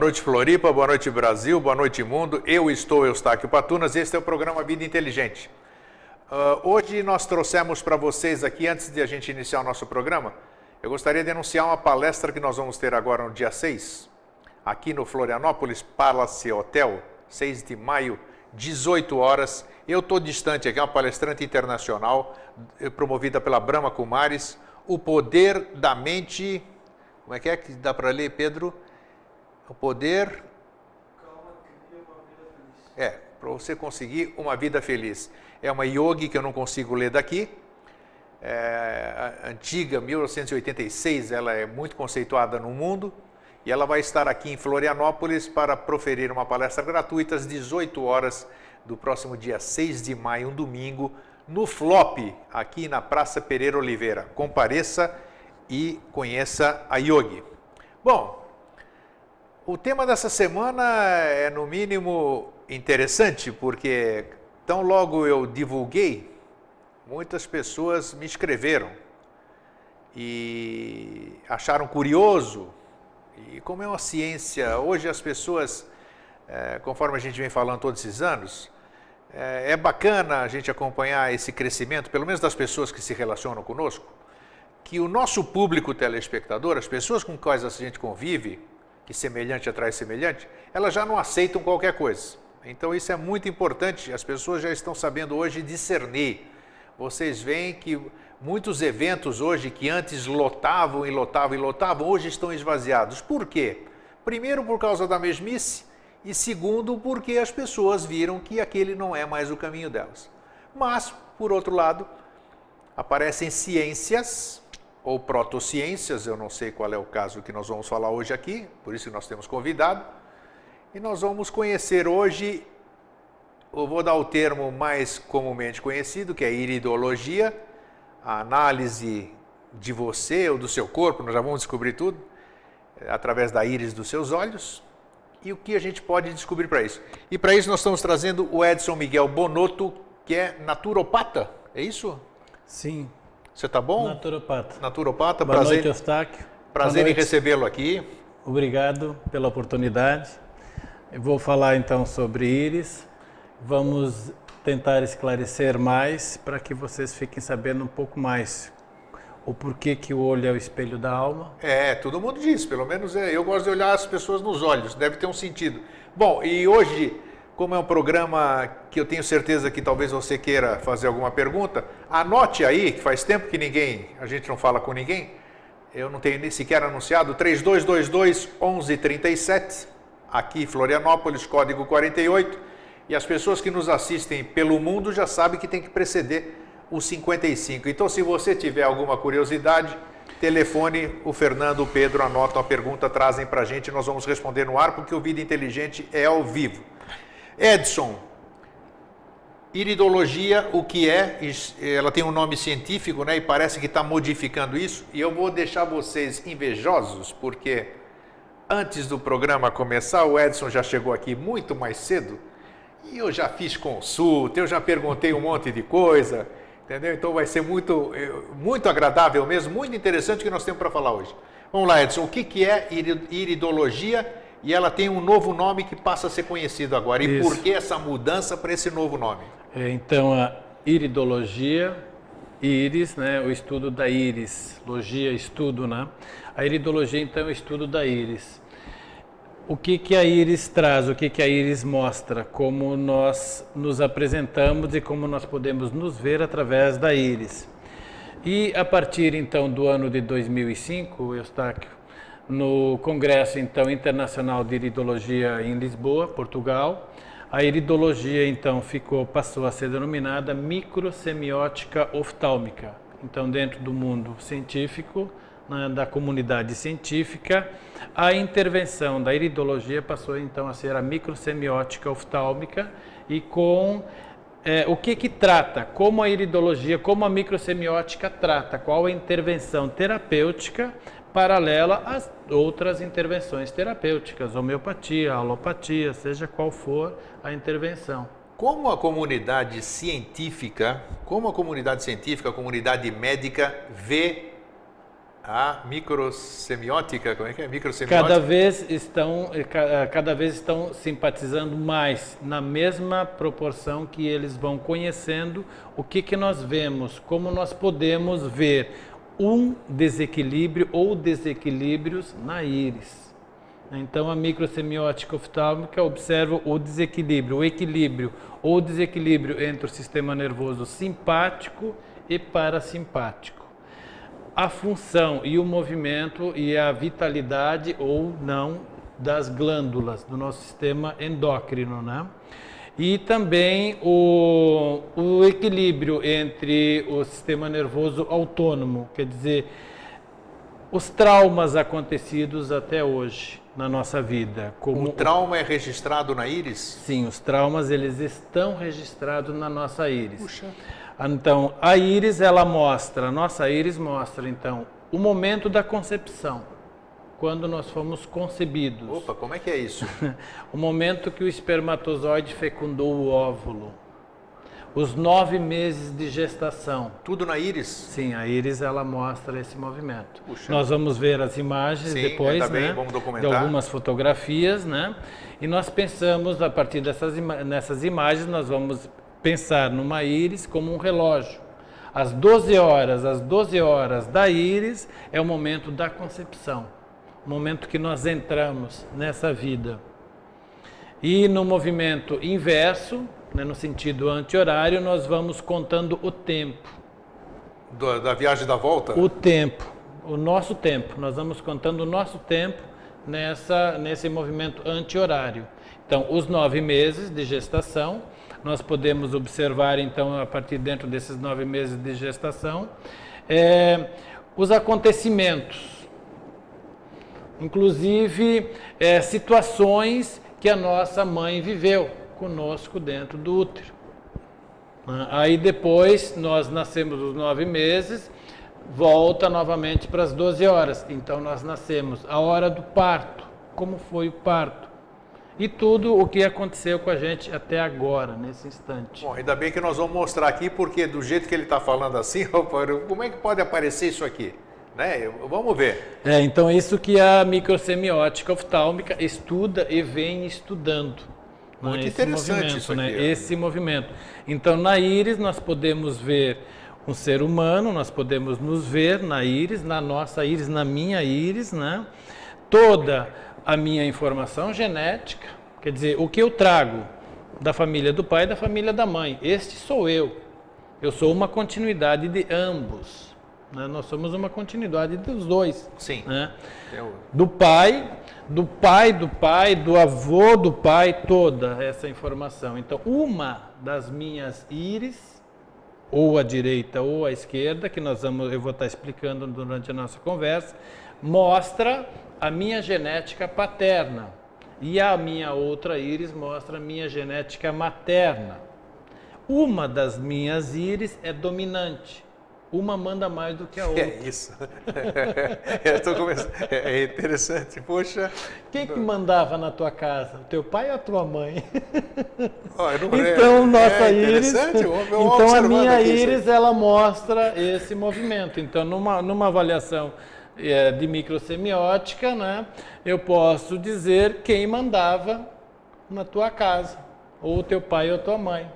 noite, Floripa, boa noite, Brasil, boa noite, mundo. Eu estou Eustáquio Patunas e este é o programa Vida Inteligente. Hoje nós trouxemos para vocês aqui, antes de a gente iniciar o nosso programa, eu gostaria de anunciar uma palestra que nós vamos ter agora no dia 6, aqui no Florianópolis Palace Hotel, 6 de maio, 18 horas. Eu estou distante aqui, é uma palestrante internacional, promovida pela Brahma Kumaris, O Poder da Mente... Como é que dá para ler, Pedro? O poder... para você conseguir uma vida feliz. É uma yogi que eu não consigo ler daqui. Antiga, 1986, ela é muito conceituada no mundo. E ela vai estar aqui em Florianópolis para proferir uma palestra gratuita às 18 horas do próximo dia 6 de maio, um domingo, no FLOP, aqui na Praça Pereira Oliveira. Compareça e conheça a yogi. Bom, o tema dessa semana é no mínimo interessante, porque tão logo eu divulguei, muitas pessoas me escreveram e acharam curioso. E como é uma ciência, hoje as pessoas, conforme a gente vem falando todos esses anos, é bacana a gente acompanhar esse crescimento, pelo menos das pessoas que se relacionam conosco, que o nosso público telespectador, as pessoas com quais a gente convive, que semelhante atrai semelhante, elas já não aceitam qualquer coisa. Então isso é muito importante, as pessoas já estão sabendo hoje discernir. Vocês veem que muitos eventos hoje que antes lotavam e lotavam e lotavam, hoje estão esvaziados. Por quê? Primeiro por causa da mesmice e segundo porque as pessoas viram que aquele não é mais o caminho delas. Mas, por outro lado, aparecem ciências ou protociências, eu não sei qual é o caso que nós vamos falar hoje aqui, por isso que nós temos convidado, e nós vamos conhecer hoje, eu vou dar o termo mais comumente conhecido, que é a iridologia, a análise de você ou do seu corpo, nós já vamos descobrir tudo, através da íris dos seus olhos, e o que a gente pode descobrir para isso. E para isso nós estamos trazendo o Edson Miguel Bonotto, que é naturopata, é isso? Sim. Você está bom? Naturopata. Naturopata, Boa prazer, noite, Eustáquio. prazer em recebê-lo aqui. Obrigado pela oportunidade. Eu vou falar então sobre íris. Vamos tentar esclarecer mais para que vocês fiquem sabendo um pouco mais o porquê que o olho é o espelho da alma. Todo mundo diz, pelo menos eu gosto de olhar as pessoas nos olhos, deve ter um sentido. Bom, e hoje, como é um programa que eu tenho certeza que talvez você queira fazer alguma pergunta, anote aí, que faz tempo que a gente não fala com ninguém, eu não tenho nem sequer anunciado, 3222-1137, aqui Florianópolis, código 48, e as pessoas que nos assistem pelo mundo já sabem que tem que preceder os 55. Então, se você tiver alguma curiosidade, telefone o Fernando, o Pedro, anotam a pergunta, trazem para a gente, nós vamos responder no ar, porque o Vida Inteligente é ao vivo. Edson, iridologia, o que é? Ela tem um nome científico, né? E parece que está modificando isso. E eu vou deixar vocês invejosos, porque antes do programa começar, o Edson já chegou aqui muito mais cedo. E eu já fiz consulta, eu já perguntei um monte de coisa, entendeu? Então vai ser muito, muito agradável mesmo, muito interessante o que nós temos para falar hoje. Vamos lá, Edson, o que é iridologia? E ela tem um novo nome que passa a ser conhecido agora. E por que essa mudança para esse novo nome? Então, a iridologia, íris, né, o estudo da íris, logia, estudo, né? A iridologia, então, é o estudo da íris. O que a íris traz, o que a íris mostra, como nós nos apresentamos e como nós podemos nos ver através da íris. E a partir, então, do ano de 2005, Eustáquio, no Congresso então Internacional de Iridologia em Lisboa, Portugal, a iridologia então passou a ser denominada microsemiótica oftálmica. Então, dentro do mundo científico, né, da comunidade científica, a intervenção da iridologia passou então a ser a microsemiótica oftálmica e com o que trata, como a iridologia, como a microsemiótica trata, qual a intervenção terapêutica paralela às outras intervenções terapêuticas, homeopatia, alopatia, seja qual for a intervenção. Como a comunidade científica, a comunidade médica vê A microsemiótica, como é que é? Microsemiótica? Cada vez estão simpatizando mais, na mesma proporção que eles vão conhecendo o que nós vemos, como nós podemos ver um desequilíbrio ou desequilíbrios na íris. Então, a microsemiótica oftálmica observa o desequilíbrio, o equilíbrio ou desequilíbrio entre o sistema nervoso simpático e parasimpático. A função e o movimento e a vitalidade ou não das glândulas do nosso sistema endócrino, né? E também o equilíbrio entre o sistema nervoso autônomo, quer dizer, os traumas acontecidos até hoje na nossa vida. O trauma é registrado na íris? Sim, os traumas eles estão registrados na nossa íris. Puxa. Então, a íris, a nossa íris mostra, então, o momento da concepção, quando nós fomos concebidos. Opa, como é que é isso? O momento que o espermatozoide fecundou o óvulo. Os 9 meses de gestação. Tudo na íris? Sim, a íris, ela mostra esse movimento. Puxa. Nós vamos ver as imagens depois, tá bem, né, vamos documentar. de algumas fotografias, né? E nós pensamos, a partir nessas imagens, nós vamos pensar numa íris como um relógio. Às 12 horas da íris é o momento da concepção, o momento que nós entramos nessa vida. E no movimento inverso, né, no sentido anti-horário, nós vamos contando o tempo. Da viagem da volta? O tempo, o nosso tempo. Nós vamos contando o nosso tempo nesse movimento anti-horário. Então, os 9 meses de gestação, nós podemos observar, então, a partir dentro desses 9 meses de gestação, os acontecimentos, inclusive situações que a nossa mãe viveu conosco dentro do útero. Aí depois, nós nascemos os 9 meses, volta novamente para as 12 horas. Então, nós nascemos a hora do parto, como foi o parto. E tudo o que aconteceu com a gente até agora, nesse instante. Bom, ainda bem que nós vamos mostrar aqui, porque do jeito que ele está falando assim, como é que pode aparecer isso aqui? Né? Vamos ver. Então isso que a microsemiótica oftálmica estuda e vem estudando. Muito interessante isso aqui. Né? Esse movimento. Então na íris nós podemos ver um ser humano, nós podemos nos ver na íris, na nossa íris, na minha íris, né? Toda a minha informação genética, quer dizer, o que eu trago da família do pai e da família da mãe. Este sou eu. Eu sou uma continuidade de ambos. Né? Nós somos uma continuidade dos dois. Sim. Né? Do pai, do avô do pai, toda essa informação. Então, uma das minhas íris, ou à direita ou à esquerda, que eu vou estar explicando durante a nossa conversa, mostra a minha genética paterna e a minha outra íris mostra a minha genética materna. Uma das minhas íris é dominante, uma manda mais do que a outra. É isso. É interessante, poxa. Quem que mandava na tua casa? O teu pai ou a tua mãe? Então, nossa íris. Então, a minha íris, ela mostra esse movimento. Então, numa avaliação de microsemiótica, né, eu posso dizer quem mandava na tua casa, ou teu pai ou tua mãe.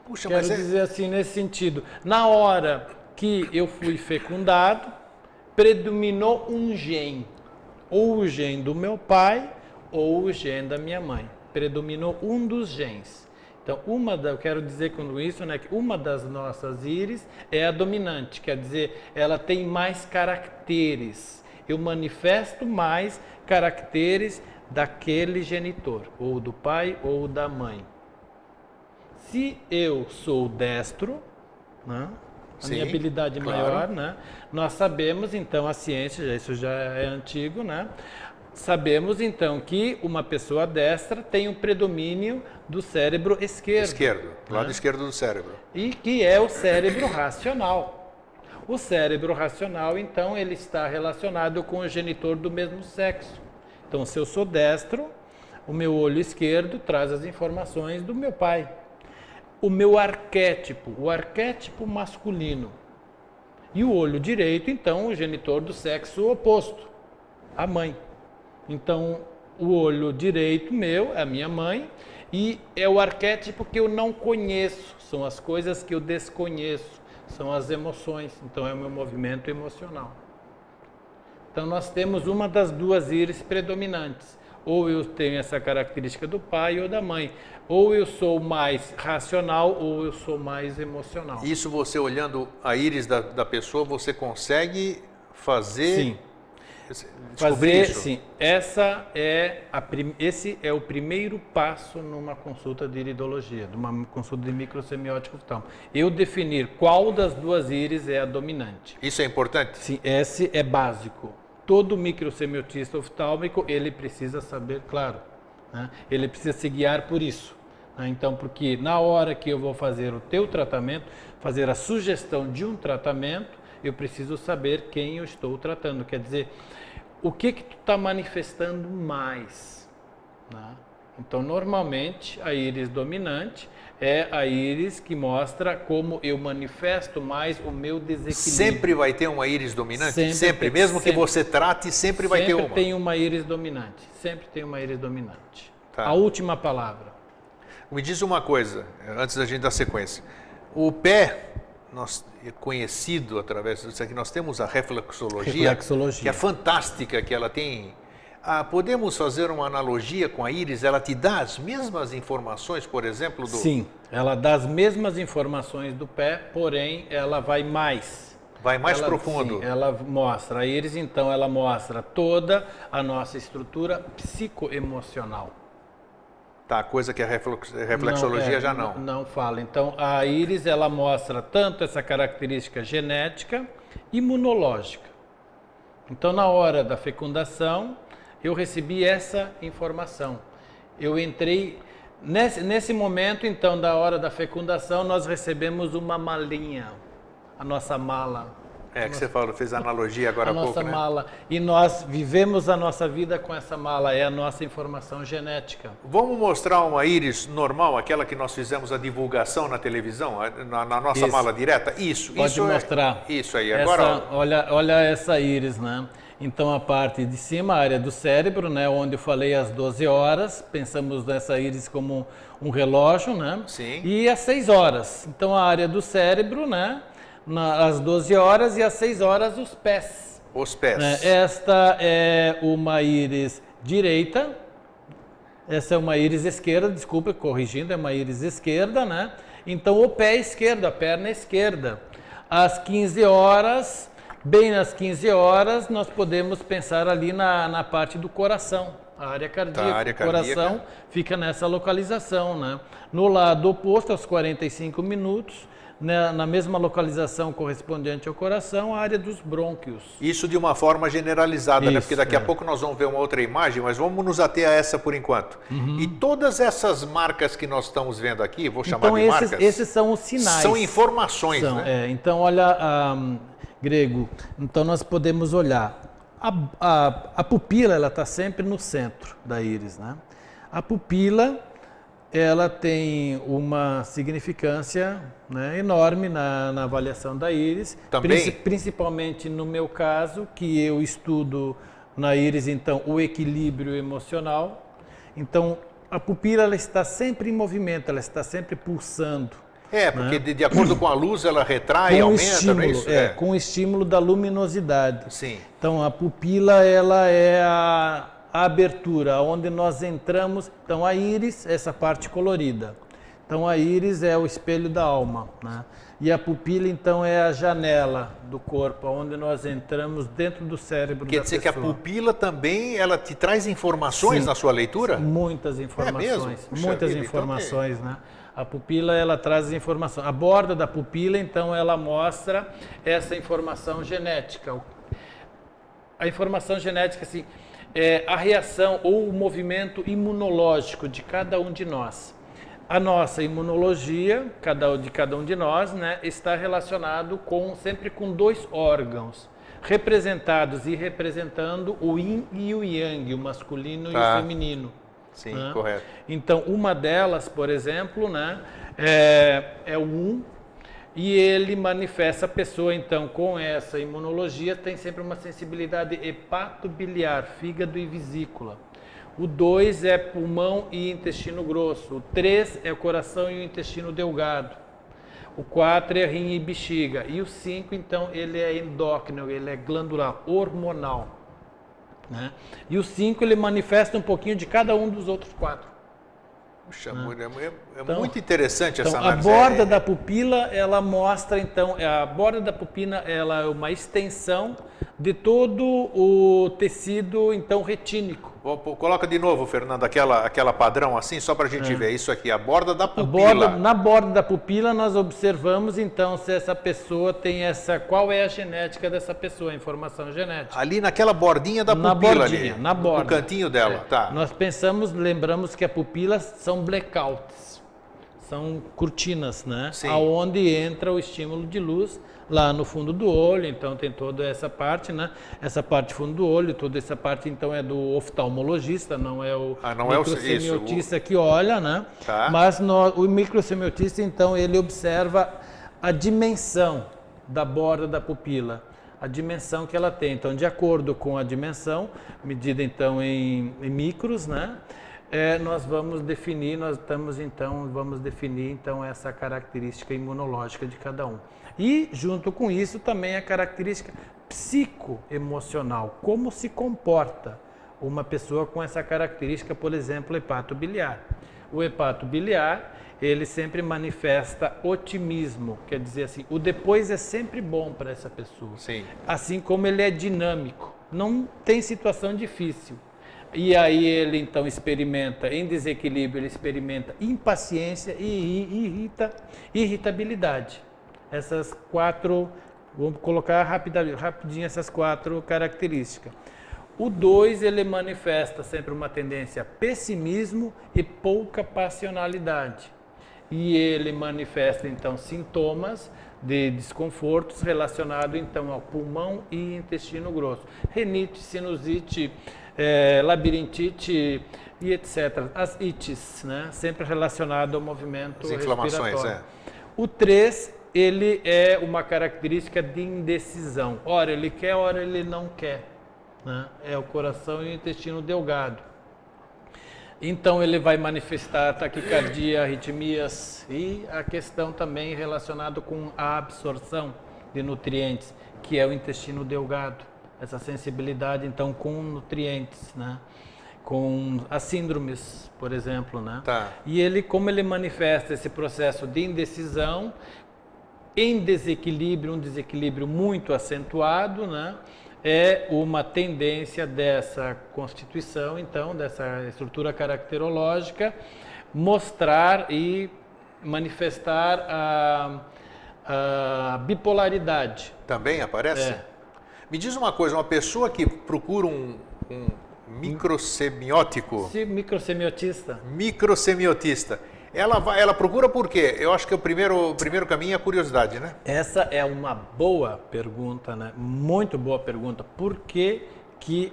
Puxa, Quero dizer assim, nesse sentido. Na hora que eu fui fecundado, predominou um gene, ou o gene do meu pai, ou o gene da minha mãe. Predominou um dos genes. Então, eu quero dizer com isso, né, que uma das nossas íris é a dominante, quer dizer, ela tem mais caracteres. Eu manifesto mais caracteres daquele genitor, ou do pai ou da mãe. Se eu sou destro, né, a minha habilidade maior, né, nós sabemos, então, a ciência, isso já é antigo, né? Sabemos, então, que uma pessoa destra tem um predomínio do cérebro esquerdo. Esquerdo, lado esquerdo do cérebro. E que é o cérebro racional. O cérebro racional, então, ele está relacionado com o genitor do mesmo sexo. Então, se eu sou destro, o meu olho esquerdo traz as informações do meu pai. O meu arquétipo, o arquétipo masculino, E o olho direito, então, o genitor do sexo oposto, a mãe. Então, o olho direito meu é a minha mãe e é o arquétipo que eu não conheço, são as coisas que eu desconheço, são as emoções, então é o meu movimento emocional. Então, nós temos uma das duas íris predominantes. Ou eu tenho essa característica do pai ou da mãe. Ou eu sou mais racional ou eu sou mais emocional. Isso você olhando a íris da pessoa, você consegue fazer... Sim. Descobrir isso? Sim. Esse é o primeiro passo numa consulta de iridologia, numa consulta de microsemiótica oftalmo. Eu definir qual das duas íris é a dominante. Isso é importante? Sim, esse é básico. Todo microsemiotista oftálmico, ele precisa saber, claro, né? Ele precisa se guiar por isso. Né? Então, porque na hora que eu vou fazer o teu tratamento, fazer a sugestão de um tratamento, eu preciso saber quem eu estou tratando. Quer dizer, o que tu está manifestando mais? Né? Então, normalmente, a íris dominante é a íris que mostra como eu manifesto mais o meu desequilíbrio. Sempre vai ter uma íris dominante? Sempre. Mesmo que você trate, sempre vai ter uma? Sempre tem uma íris dominante. Sempre tem uma íris dominante. Tá. A última palavra. Me diz uma coisa, antes da gente dar sequência. O pé, é conhecido através disso aqui, nós temos a reflexologia, que é fantástica, que ela tem... podemos fazer uma analogia com a íris? Ela te dá as mesmas informações, por exemplo, do... Sim, ela dá as mesmas informações do pé, porém ela vai mais. Vai mais profundo. Sim, ela mostra, a íris então ela mostra toda a nossa estrutura psicoemocional. Tá, coisa que a reflexologia já não. Não fala. Então a íris ela mostra tanto essa característica genética, imunológica. Então na hora da fecundação, eu recebi essa informação. Eu entrei... Nesse momento, então, da hora da fecundação, nós recebemos uma malinha, a nossa mala. Você falou, fez a analogia agora há pouco, né? A nossa mala. E nós vivemos a nossa vida com essa mala, é a nossa informação genética. Vamos mostrar uma íris normal, aquela que nós fizemos a divulgação na televisão, na nossa mala direta? Isso. Pode mostrar. Isso aí. Agora, olha essa íris, né? Então, a parte de cima, a área do cérebro, né, onde eu falei às 12 horas, pensamos nessa íris como um relógio, né? Sim. E às 6 horas. Então, a área do cérebro, né, às 12 horas e às 6 horas, os pés. Os pés. Esta é uma íris direita, essa é uma íris esquerda, desculpa, corrigindo, é uma íris esquerda, né? Então, o pé esquerdo, a perna esquerda. Às 15 horas... Bem nas 15 horas, nós podemos pensar ali na parte do coração, a área cardíaca. Tá, área cardíaca. O coração fica nessa localização, né? No lado oposto, aos 45 minutos, né, na mesma localização correspondente ao coração, a área dos brônquios. Isso de uma forma generalizada, né? Porque daqui a pouco nós vamos ver uma outra imagem, mas vamos nos ater a essa por enquanto. E todas essas marcas que nós estamos vendo aqui, vou chamar de marcas... Esses são os sinais. São informações, né? Então, olha... Grego, então nós podemos olhar, a pupila ela está sempre no centro da íris, né? A pupila ela tem uma significância, né, enorme na avaliação da íris, principalmente no meu caso, que eu estudo na íris então o equilíbrio emocional. Então a pupila ela está sempre em movimento, ela está sempre pulsando. Porque de acordo com a luz ela retrai, aumenta, estímulo, não é isso? Com o estímulo da luminosidade. Sim. Então a pupila ela é a abertura, onde nós entramos. Então a íris, essa parte colorida. Então a íris é o espelho da alma, né? E a pupila então é a janela do corpo, onde nós entramos dentro do cérebro da pessoa. Quer dizer que a pupila também ela te traz informações na sua leitura? Muitas informações. É mesmo? Muitas informações, né? A pupila, ela traz informação. A borda da pupila, então, ela mostra essa informação genética. A informação genética, assim, é a reação ou o movimento imunológico de cada um de nós. A nossa imunologia, de cada um de nós, né, está relacionado sempre com dois órgãos, representados e representando o yin e o yang, o masculino e o feminino. Sim, correto. Então, uma delas, por exemplo, né, é o E ele manifesta a pessoa, então, com essa imunologia, tem sempre uma sensibilidade hepatobiliar, fígado e vesícula. O 2 é pulmão e intestino grosso. O 3 é o coração e o intestino delgado. O 4 é rim e bexiga. E o 5, então, ele é endócrino, ele é glandular, hormonal. Né? E o 5, ele manifesta um pouquinho de cada um dos outros 4. Puxa, Então, muito interessante essa Então, a análise. borda da pupila, ela mostra, então, a borda da pupila, ela é uma extensão de todo o tecido, então, retínico. Coloca de novo, Fernando, aquela padrão assim, só para a gente ver. Isso aqui, a borda da pupila. Na borda da pupila, nós observamos, então, se essa pessoa tem qual é a genética dessa pessoa, a informação genética. Ali naquela bordinha da Na pupila bordinha, ali, na borda. no cantinho dela, tá. Nós lembramos que a pupila são blackouts, são cortinas, né? Sim. Aonde entra o estímulo de luz lá no fundo do olho, então tem toda essa parte, né? Essa parte fundo do olho, toda essa parte então é do oftalmologista, não é o microsemiotista que olha, né? Tá. Mas o microsemiotista então ele observa a dimensão da borda da pupila, a dimensão que ela tem. Então, de acordo com a dimensão, medida então em micros, né? Nós vamos definir, vamos definir então essa característica imunológica de cada um. E junto com isso também a característica psicoemocional, como se comporta uma pessoa com essa característica, por exemplo, hepatobiliar. O hepatobiliar, ele sempre manifesta otimismo, quer dizer assim, o depois é sempre bom para essa pessoa. Sim. Assim como ele é dinâmico, não tem situação difícil. E aí ele então experimenta, em desequilíbrio, ele experimenta impaciência e irritabilidade. Essas 4, vamos colocar rapidinho essas 4 características. O 2, ele manifesta sempre uma tendência a pessimismo e pouca passionalidade. E ele manifesta então sintomas de desconfortos relacionados então ao pulmão e intestino grosso. Renite, sinusite, labirintite e etc. As ites, né? Sempre relacionado ao movimento respiratório. O 3, ele é uma característica de indecisão. Ora ele quer, ora ele não quer. Né? É o coração e o intestino delgado. Então ele vai manifestar taquicardia, arritmias e a questão também relacionada com a absorção de nutrientes, que é o intestino delgado. Essa sensibilidade então com nutrientes, né? Com as síndromes, por exemplo, né? Tá. E ele, como ele manifesta esse processo de indecisão, em desequilíbrio, um desequilíbrio muito acentuado, né? É uma tendência dessa constituição, então, dessa estrutura caracterológica, mostrar e manifestar a bipolaridade. Também aparece? Me diz uma coisa, uma pessoa que procura um microsemiótico... Microsemiotista. Microsemiotista. Ela procura por quê? Eu acho que o primeiro caminho é a curiosidade, né? Essa é uma boa pergunta, né? Muito boa pergunta. Por que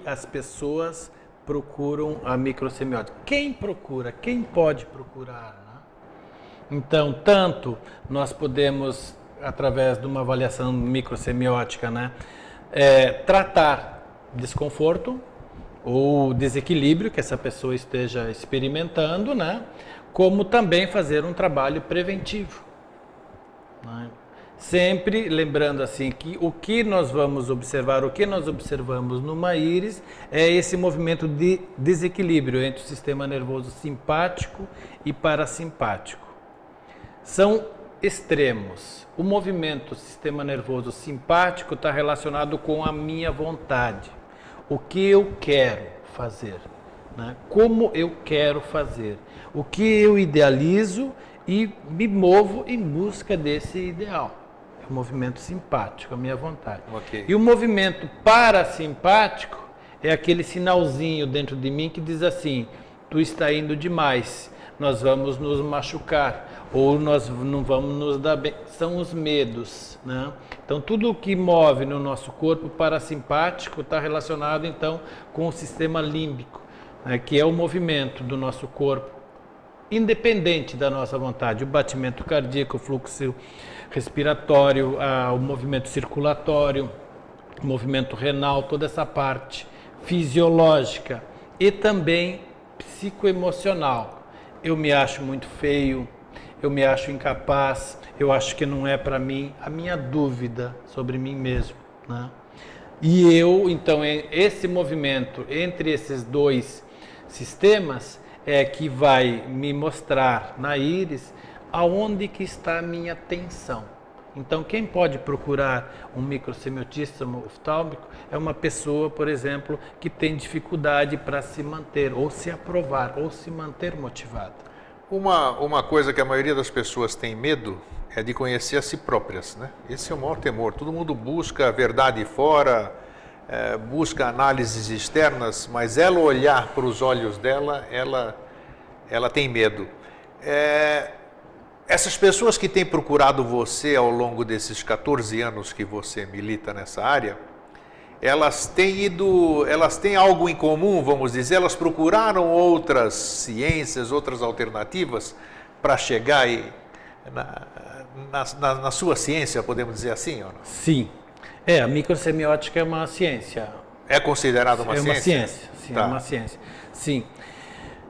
as pessoas procuram a microsemiótica? Quem procura? Quem pode procurar? Né? Então, tanto nós podemos, através de uma avaliação microsemiótica, né? Tratar desconforto ou desequilíbrio que essa pessoa esteja experimentando, né? Como também fazer um trabalho preventivo. Né? Sempre lembrando assim que o que nós vamos observar, o que nós observamos numa íris é esse movimento de desequilíbrio entre o sistema nervoso simpático e parasimpático. São extremos. O movimento do sistema nervoso simpático está relacionado com a minha vontade. O que eu quero fazer. Né? Como eu quero fazer, o que eu idealizo e me movo em busca desse ideal. É o movimento simpático, a minha vontade. Okay. E o movimento parasimpático é aquele sinalzinho dentro de mim que diz assim, tu está indo demais, nós vamos nos machucar, ou nós não vamos nos dar bem. São os medos. Né? Então, tudo o que move no nosso corpo parasimpático está relacionado então com o sistema límbico, que é o movimento do nosso corpo independente da nossa vontade. O batimento cardíaco, o fluxo respiratório, o movimento circulatório, o movimento renal, toda essa parte fisiológica e também psicoemocional. Eu me acho muito feio, eu me acho incapaz, eu acho que não é para mim, a minha dúvida sobre mim mesmo, né? E então, esse movimento entre esses dois sistemas é que vai me mostrar na íris aonde que está a minha tensão. Então, quem pode procurar um microsemiotista oftálmico é uma pessoa, por exemplo, que tem dificuldade para se manter, ou se aprovar, ou se manter motivada. Uma coisa que a maioria das pessoas tem medo é de conhecer a si próprias, né? Esse é o maior temor. Todo mundo busca a verdade fora, busca análises externas, mas ela olhar para os olhos dela, ela tem medo. Essas pessoas que têm procurado você ao longo desses 14 anos que você milita nessa área, elas têm algo em comum, vamos dizer, elas procuraram outras ciências, outras alternativas para chegar na sua ciência, podemos dizer assim, ou não? Sim. A microsemiótica é uma ciência. É considerada uma ciência? É uma ciência, sim, tá. É uma ciência. Sim.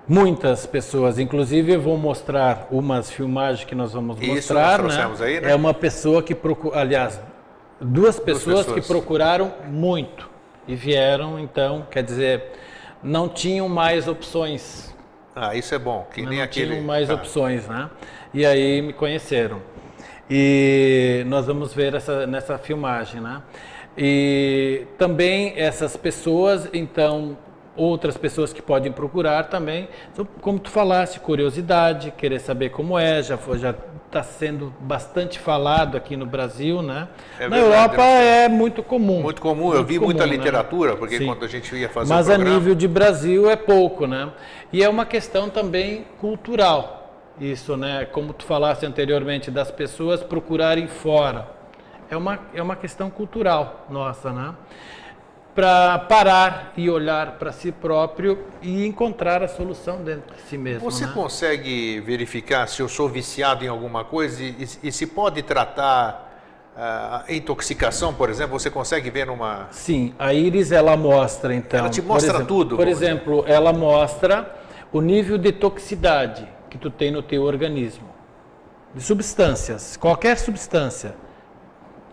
Muitas pessoas, inclusive eu vou mostrar umas filmagens que nós vamos mostrar, nós trouxemos aí, né? É uma pessoa que procura, aliás, duas pessoas que procuraram muito e vieram, então, quer dizer, não tinham mais opções. Isso é bom, que nem aquele... Não tinham mais opções, né? E aí me conheceram. E nós vamos ver nessa filmagem, né? E também essas pessoas, então, outras pessoas que podem procurar também, como tu falaste, curiosidade, querer saber como já está sendo bastante falado aqui no Brasil, né? Na Europa é muito comum. Muito comum, eu vi muita literatura, porque sim, quando a gente ia fazer mas o programa... a nível de Brasil é pouco, né? E é uma questão também cultural. Isso, né? Como tu falaste anteriormente, das pessoas procurarem fora. É uma questão cultural nossa, né? Para parar e olhar para si próprio e encontrar a solução dentro de si mesmo. Você né? consegue verificar se eu sou viciado em alguma coisa e se pode tratar a intoxicação, por exemplo? Você consegue ver numa... Sim, a íris ela mostra, então... Ela te mostra tudo. Por exemplo, ela mostra o nível de toxicidade que tu tem no teu organismo. De substâncias, qualquer substância.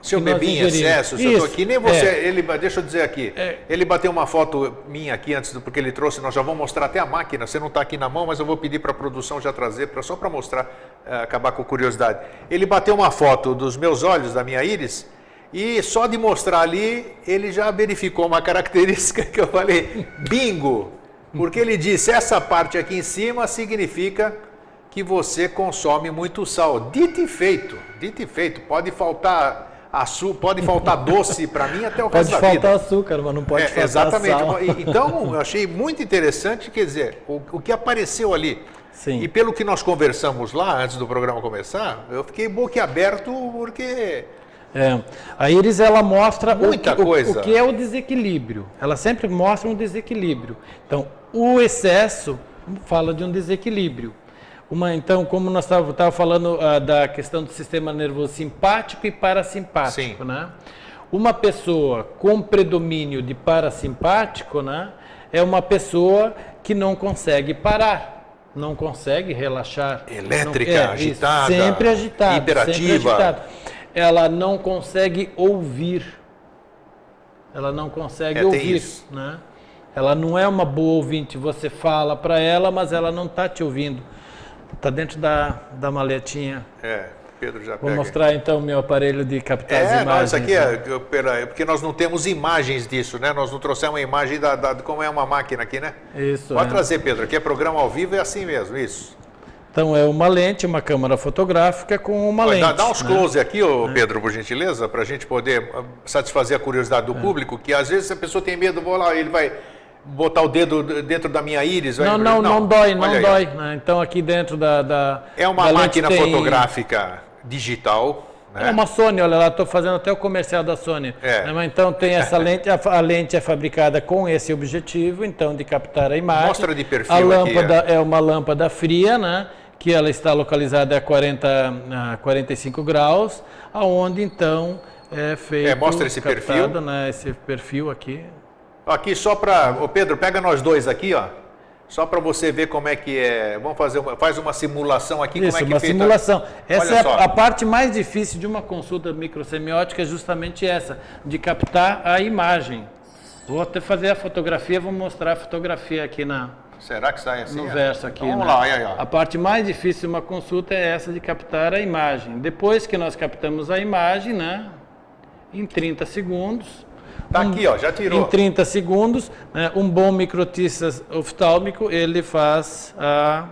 Se eu bebi em excesso, se eu estou aqui, nem você, deixa eu dizer aqui, ele bateu uma foto minha aqui antes, porque ele trouxe, nós já vamos mostrar até a máquina, você não está aqui na mão, mas eu vou pedir para a produção já trazer, só para mostrar, acabar com a curiosidade. Ele bateu uma foto dos meus olhos, da minha íris, e só de mostrar ali, ele já verificou uma característica que eu falei, bingo, porque ele disse, essa parte aqui em cima significa que você consome muito sal. Dito e feito, pode faltar... pode faltar doce para mim até o resto da vida. Pode faltar açúcar, mas não pode faltar exatamente. sal. Então, eu achei muito interessante, quer dizer, o que apareceu ali. Sim. E pelo que nós conversamos lá, antes do programa começar, eu fiquei boquiaberto porque... A íris, ela mostra muita coisa. O que é o desequilíbrio. Ela sempre mostra um desequilíbrio. Então, o excesso fala de um desequilíbrio. Então, como nós estávamos falando da questão do sistema nervoso simpático e parasimpático, né? Uma pessoa com predomínio de parasimpático, né, é uma pessoa que não consegue parar, não consegue relaxar. Elétrica, agitada, sempre agitada, hiperativa. Sempre agitada. Ela não consegue ouvir. Ela não consegue ouvir, né? Ela não é uma boa ouvinte. Você fala para ela, mas ela não está te ouvindo. Está dentro da maletinha. Pedro já pega. Vou mostrar então o meu aparelho de captar as imagens. Isso aqui porque nós não temos imagens disso, né? Nós não trouxemos uma imagem de como é uma máquina aqui, né? Isso. Pode trazer, Pedro. Aqui é programa ao vivo, é assim mesmo, isso. Então é uma lente, uma câmera fotográfica com uma lente. Dá uns close aqui, Pedro, por gentileza, para a gente poder satisfazer a curiosidade do público, que às vezes a pessoa tem medo, ele vai... botar o dedo dentro da minha íris? Não dói. Né? Então aqui dentro da é uma máquina fotográfica digital, né? É uma Sony, olha lá, estou fazendo até o comercial da Sony. Então tem essa lente, a lente é fabricada com esse objetivo, então, de captar a imagem. Mostra de perfil a lâmpada aqui, é uma lâmpada fria, né? Que ela está localizada a 45 graus, aonde então é feito... mostra esse captado, perfil. Né, esse perfil aqui. Aqui só para... Ô Pedro, pega nós dois aqui, ó. Só para você ver como é que é. Vamos fazer faz uma simulação aqui. Isso, como é que uma feita. simulação. Essa Olha é só. a parte mais difícil de uma consulta microsemiótica, é justamente essa, de captar a imagem. Vou até fazer a fotografia, vou mostrar a fotografia aqui Será que sai assim? no verso aqui. Então, vamos né? lá, aí, ó. A parte mais difícil de uma consulta é essa de captar a imagem. Depois que nós captamos a imagem, né, em 30 segundos... Tá aqui, ó, já tirou. Em 30 segundos, né, um bom microtista oftálmico, ele faz a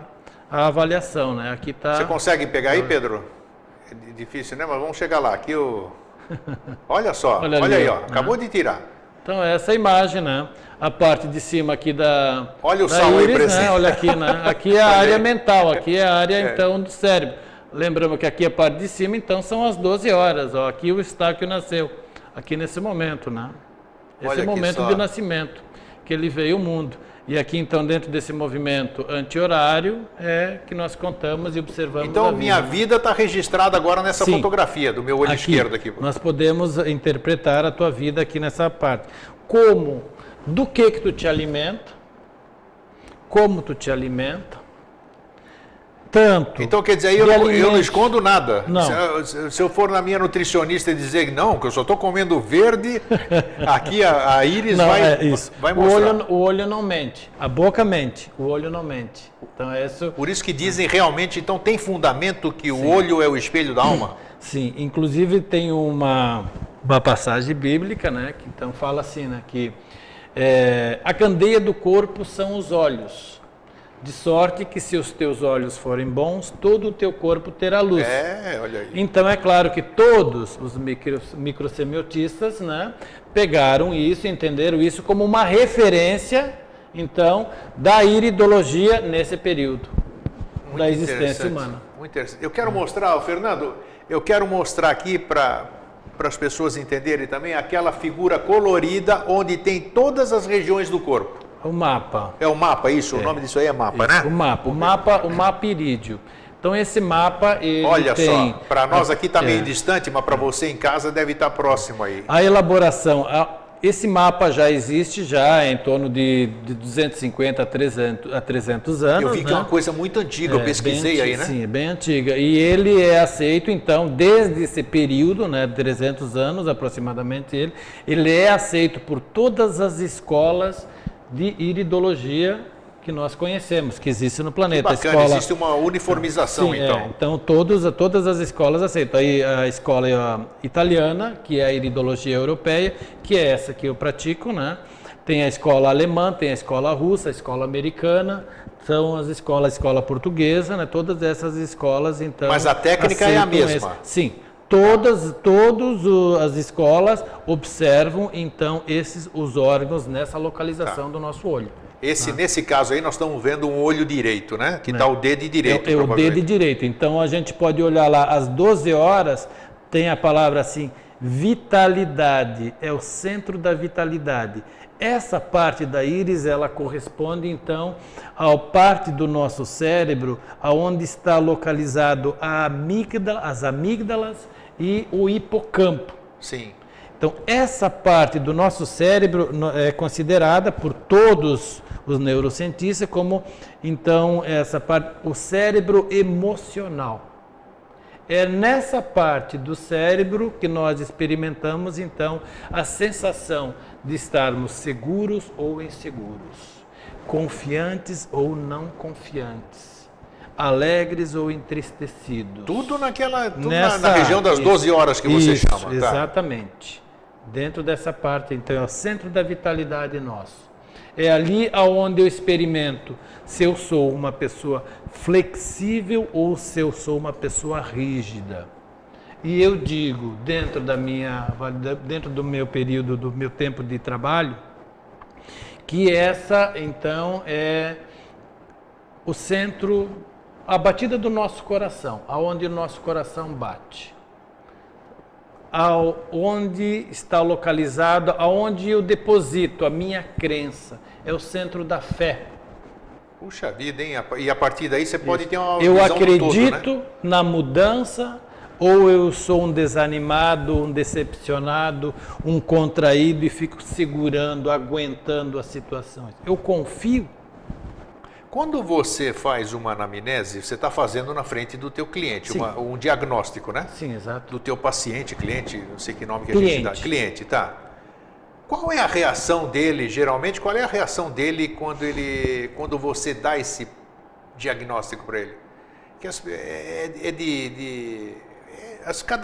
avaliação, né? Aqui tá... Você consegue pegar aí, Pedro? É difícil, né? Mas vamos chegar lá. Aqui o... Olha só, olha ali, aí, ó. né? Acabou de tirar. Então, essa imagem, né? A parte de cima aqui da Olha o da sal aí, íris, presidente. né? Olha aqui, né? Aqui é a área mental, aqui é a área, então, do cérebro. Lembramos que aqui a parte de cima, então, são as 12 horas, ó. Aqui o Estáquio nasceu, aqui nesse momento, né? Esse Olha é o aqui momento só. de nascimento, que ele veio ao mundo. E aqui, então, dentro desse movimento anti-horário, é que nós contamos e observamos Então, a minha vida está registrada agora nessa Sim. fotografia do meu olho esquerdo aqui. Nós podemos interpretar a tua vida aqui nessa parte. Como, do que tu te alimenta, como tu te alimenta, tanto... Então, quer dizer, aí eu não escondo nada. Não. Se eu for na minha nutricionista e dizer não, que eu só estou comendo verde, aqui a íris Não, vai, é isso. vai mostrar. O olho não mente, a boca mente, o olho não mente. Então, é isso... Por isso que dizem realmente, então tem fundamento que o olho é o espelho da alma? Sim, inclusive tem uma passagem bíblica, né, que então fala assim, né, que a candeia do corpo são os olhos, de sorte que se os teus olhos forem bons, todo o teu corpo terá luz. Olha aí. Então é claro que todos os microsemiotistas, né, pegaram isso, entenderam isso como uma referência, então, da iridologia nesse período da existência humana. Muito interessante. Eu quero mostrar, Fernando, eu quero mostrar aqui para as pessoas entenderem também aquela figura colorida onde tem todas as regiões do corpo. O mapa. É o mapa, isso? O nome disso aí é mapa, né? O mapa irídio. Então esse mapa, ele Olha tem... só, para nós aqui está meio distante, mas para você em casa deve estar próximo aí. A elaboração, esse mapa já existe em torno de 250 a 300 anos. Eu vi que é uma coisa muito antiga, eu pesquisei aí, né? Sim, é bem antiga. E ele é aceito, então, desde esse período, né, 300 anos aproximadamente, ele é aceito por todas as escolas de iridologia que nós conhecemos, que existe no planeta. Que bacana, existe uma uniformização, Sim, então. Então, todas as escolas aceitam. Aí a escola italiana, que é a iridologia europeia, que é essa que eu pratico, né? Tem a escola alemã, tem a escola russa, a escola americana, são as escolas, a escola portuguesa, né? Todas essas escolas, então... Mas a técnica é a mesma? Sim. Todas as escolas observam, então, os órgãos nessa localização do nosso olho. Nesse caso aí, nós estamos vendo um olho direito, né? Que está o dedo direito. É o dedo direito. Então, a gente pode olhar lá, às 12 horas, tem a palavra assim, vitalidade. É o centro da vitalidade. Essa parte da íris, ela corresponde, então, à parte do nosso cérebro, onde está localizado as amígdalas e o hipocampo. Sim. Então, essa parte do nosso cérebro é considerada por todos os neurocientistas como, então, essa parte, o cérebro emocional. É nessa parte do cérebro que nós experimentamos, então, a sensação de estarmos seguros ou inseguros, confiantes ou não confiantes, alegres ou entristecidos. Tudo na região das 12 horas que você chama. Tá? Exatamente. Dentro dessa parte, então, é o centro da vitalidade nosso. É ali onde eu experimento se eu sou uma pessoa flexível ou se eu sou uma pessoa rígida. E eu digo, dentro do meu período, do meu tempo de trabalho, que essa, então, é o centro, a batida do nosso coração, aonde o nosso coração bate. onde está localizado, aonde eu deposito a minha crença. É o centro da fé. Puxa vida, hein? E a partir daí você pode ter uma Eu visão do acredito todo, né? na mudança, ou eu sou um desanimado, um decepcionado, um contraído e fico segurando, aguentando as situações. Eu confio. Quando você faz uma anamnese, você está fazendo na frente do teu cliente, Sim. um diagnóstico, né? Sim, exato. Do teu paciente, cliente, não sei que nome que a Cliente. gente dá. Cliente, tá. Qual é a reação dele, geralmente, qual é a reação dele quando você dá esse diagnóstico para ele? Que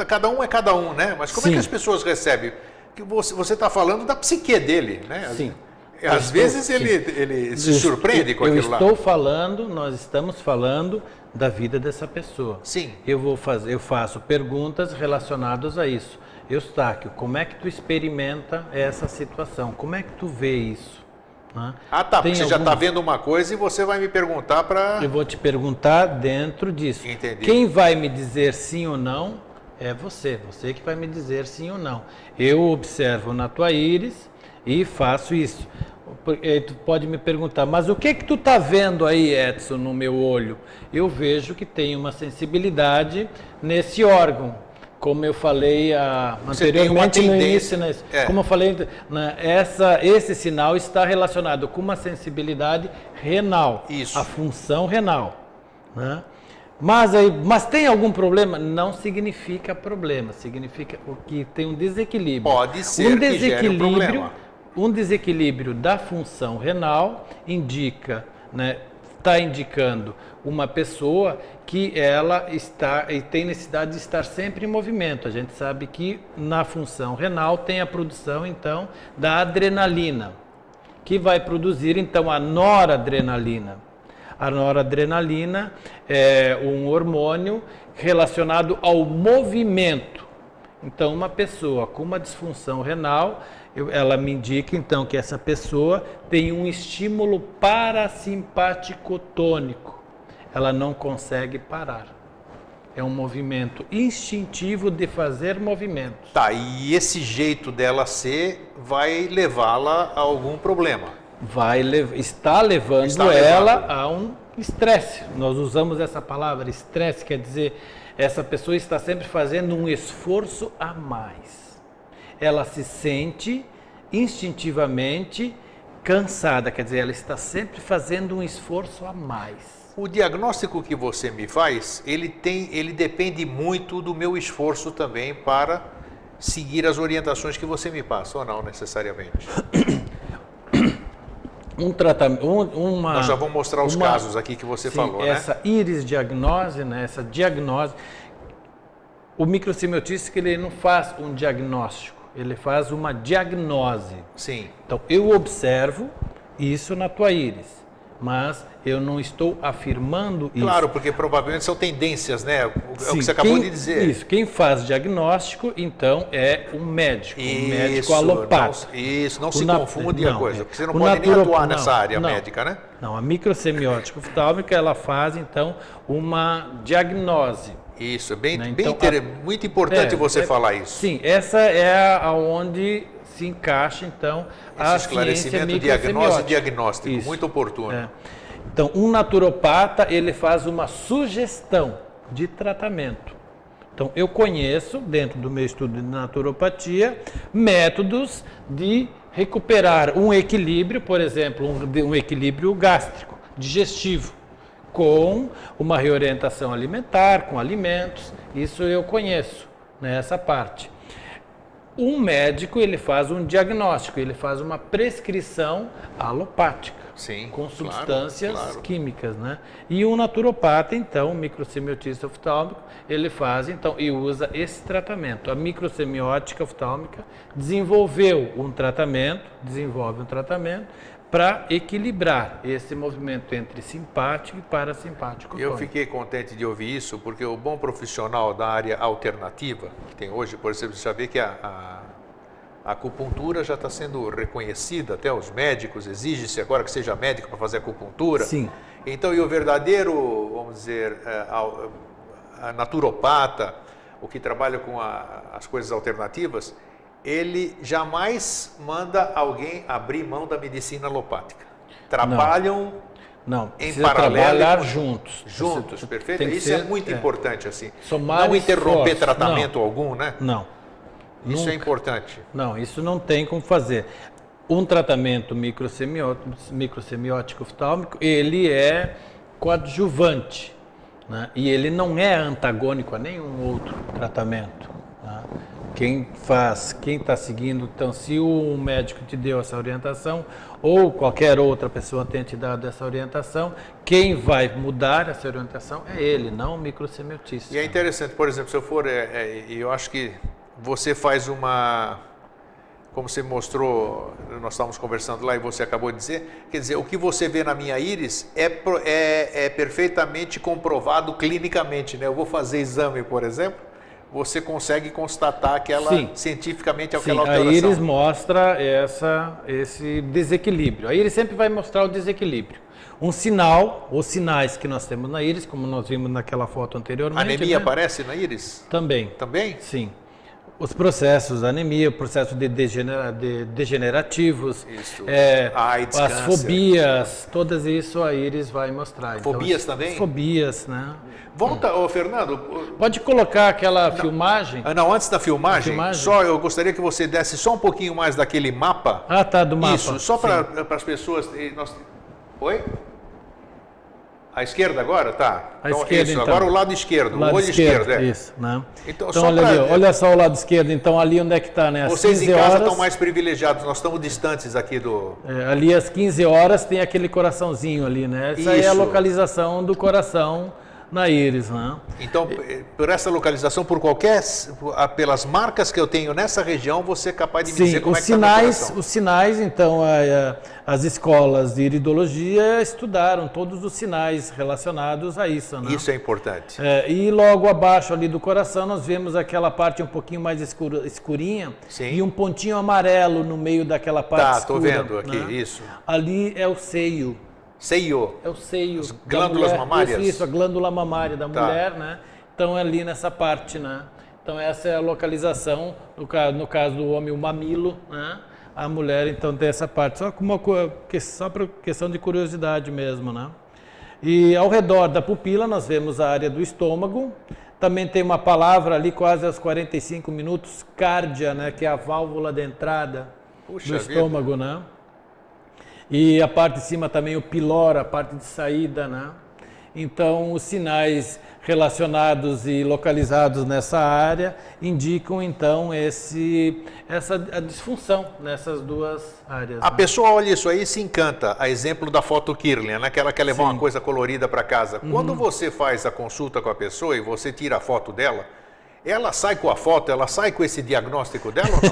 cada um é cada um, né? Mas como é Sim. que as pessoas recebem? Que você está falando da psique dele, né? Sim. Às vezes ele se surpreende com aquilo lá. Nós estamos falando da vida dessa pessoa. Sim. Eu faço perguntas relacionadas a isso. Eustáquio, como é que tu experimenta essa situação? Como é que tu vê isso? Né? Ah, tá, porque você já está vendo uma coisa e você vai me perguntar para... Eu vou te perguntar dentro disso. Entendi. Quem vai me dizer sim ou não é você que vai me dizer sim ou não. Eu observo na tua íris e faço isso. Tu pode me perguntar, mas o que tu está vendo aí, Edson, no meu olho? Eu vejo que tem uma sensibilidade nesse órgão. Como eu falei anteriormente no início, né? Como eu falei, esse sinal está relacionado com uma sensibilidade renal, Isso. a função renal. Né? Mas tem algum problema? Não significa problema, significa que tem um desequilíbrio. Pode ser que gere um problema. Um desequilíbrio da função renal indica, né, está indicando uma pessoa que ela está e tem necessidade de estar sempre em movimento. A gente sabe que na função renal tem a produção então da adrenalina, que vai produzir então a noradrenalina. A noradrenalina é um hormônio relacionado ao movimento. Então, uma pessoa com uma disfunção renal, ela me indica então que essa pessoa tem um estímulo parasimpático tônico. Ela não consegue parar. É um movimento instintivo de fazer movimentos. Tá, e esse jeito dela ser vai levá-la a algum problema. Está levando ela a um estresse. Nós usamos essa palavra, estresse, quer dizer, essa pessoa está sempre fazendo um esforço a mais. Ela se sente instintivamente cansada, quer dizer, ela está sempre fazendo um esforço a mais. O diagnóstico que você me faz, ele depende muito do meu esforço também para seguir as orientações que você me passa, ou não necessariamente? Nós já vamos mostrar os casos aqui que você falou, essa né? íris diagnose, né? Essa diagnose, o microsemiotista ele não faz um diagnóstico, ele faz uma diagnose. Sim. Então eu observo isso na tua íris, mas eu não estou afirmando isso. Claro, porque provavelmente são tendências, né? É o que você acabou de dizer. Isso, quem faz diagnóstico, então, é um médico, um médico alopata. Não se confunde a coisa, porque você não pode nem atuar nessa área médica, né? Não, a microsemiótica oftálmica, ela faz, então, uma diagnose. Isso, é Né? Então, muito importante você falar isso. Sim, essa é aonde se encaixa, então, a esclarecimento, diagnose e diagnóstico, isso. Muito oportuno. É. Então, um naturopata, ele faz uma sugestão de tratamento. Então, eu conheço, dentro do meu estudo de naturopatia, métodos de recuperar um equilíbrio, por exemplo, um equilíbrio gástrico, digestivo, com uma reorientação alimentar, com alimentos. Isso eu conheço, né, essa parte. Um médico, ele faz um diagnóstico, ele faz uma prescrição alopática. Sim, com substâncias químicas, né? E um naturopata, então, um microsemiotista oftálmico, ele faz, então, e usa esse tratamento. A microsemiótica oftálmica desenvolve um tratamento para equilibrar esse movimento entre simpático e parasimpático. Eu fiquei contente de ouvir isso, porque o bom profissional da área alternativa, que tem hoje, por exemplo, você já vê que a acupuntura já está sendo reconhecida, até os médicos, exige-se agora que seja médico para fazer acupuntura. Sim. Então, e o verdadeiro, vamos dizer, a naturopata, ou que trabalha com as coisas alternativas, ele jamais manda alguém abrir mão da medicina alopática. Trabalham Não, em precisa paralelo. trabalhar juntos. Juntos, perfeito? Tem que Isso ser, é muito importante, assim. somar Não interromper esforços. tratamento algum, né? Não. Isso é Nunca. importante. Não, isso não tem como fazer. Um tratamento microsemiótico oftálmico, ele é coadjuvante, né? E ele não é antagônico a nenhum outro tratamento, né? Quem está seguindo, então, se o médico te deu essa orientação, ou qualquer outra pessoa tenha te dado essa orientação, quem vai mudar essa orientação é ele, não o microsemiotista. E é interessante, por exemplo, se eu for, eu acho que você faz uma, como você mostrou, nós estávamos conversando lá e você acabou de dizer, quer dizer, o que você vê na minha íris é perfeitamente comprovado clinicamente, né? Eu vou fazer exame, por exemplo, você consegue constatar cientificamente aquela alteração. A íris mostra esse desequilíbrio. A íris sempre vai mostrar o desequilíbrio. Um sinal, os sinais que nós temos na íris, como nós vimos naquela foto anteriormente. Anemia aparece na íris? Também. Também? Sim. Os processos da anemia, processos degenerativos, AIDS, as câncer. fobias, todas isso a íris vai mostrar. Fobias então, também? Fobias, né? Volta, Fernando. Pode colocar aquela filmagem? Não, antes da filmagem, só eu gostaria que você desse só um pouquinho mais daquele mapa. Ah, tá, do mapa. Isso, só para as pessoas. Oi? À esquerda agora? Tá. À esquerda, isso. então. Agora o lado esquerdo, o olho esquerdo. Isso, né? Então olha ali, olha só o lado esquerdo, então ali onde é que está, né? Às vocês 15 em casa horas, estão mais privilegiados, nós estamos distantes aqui do... ali às 15 horas tem aquele coraçãozinho ali, né? Essa aí é a localização do coração na íris, né? Então, por essa localização, pelas marcas que eu tenho nessa região, você é capaz de me dizer como é que está o coração. Os sinais, então, as escolas de iridologia estudaram todos os sinais relacionados a isso, né? Isso é importante. E logo abaixo ali do coração nós vemos aquela parte um pouquinho mais escurinha. Sim. E um pontinho amarelo no meio daquela parte escura. Tá, estou vendo aqui, né? Isso. Ali é o seio. Seio. É o seio. As glândulas mamárias. Isso, a glândula mamária da mulher, né? Então é ali nessa parte, né? Então essa é a localização, no caso do homem, o mamilo, né? A mulher, então, tem essa parte. Só para questão de curiosidade mesmo, né? E ao redor da pupila nós vemos a área do estômago. Também tem uma palavra ali quase aos 45 minutos, cárdia, né? Que é a válvula de entrada do estômago, né? E a parte de cima também o pilora, a parte de saída, né? Então, os sinais relacionados e localizados nessa área indicam, então, a disfunção nessas duas áreas. A pessoa olha isso aí e se encanta, a exemplo da foto Kirlian, né? Que ela quer levar uma coisa colorida para casa. Quando você faz a consulta com a pessoa e você tira a foto dela, ela sai com a foto, ela sai com esse diagnóstico dela ou não?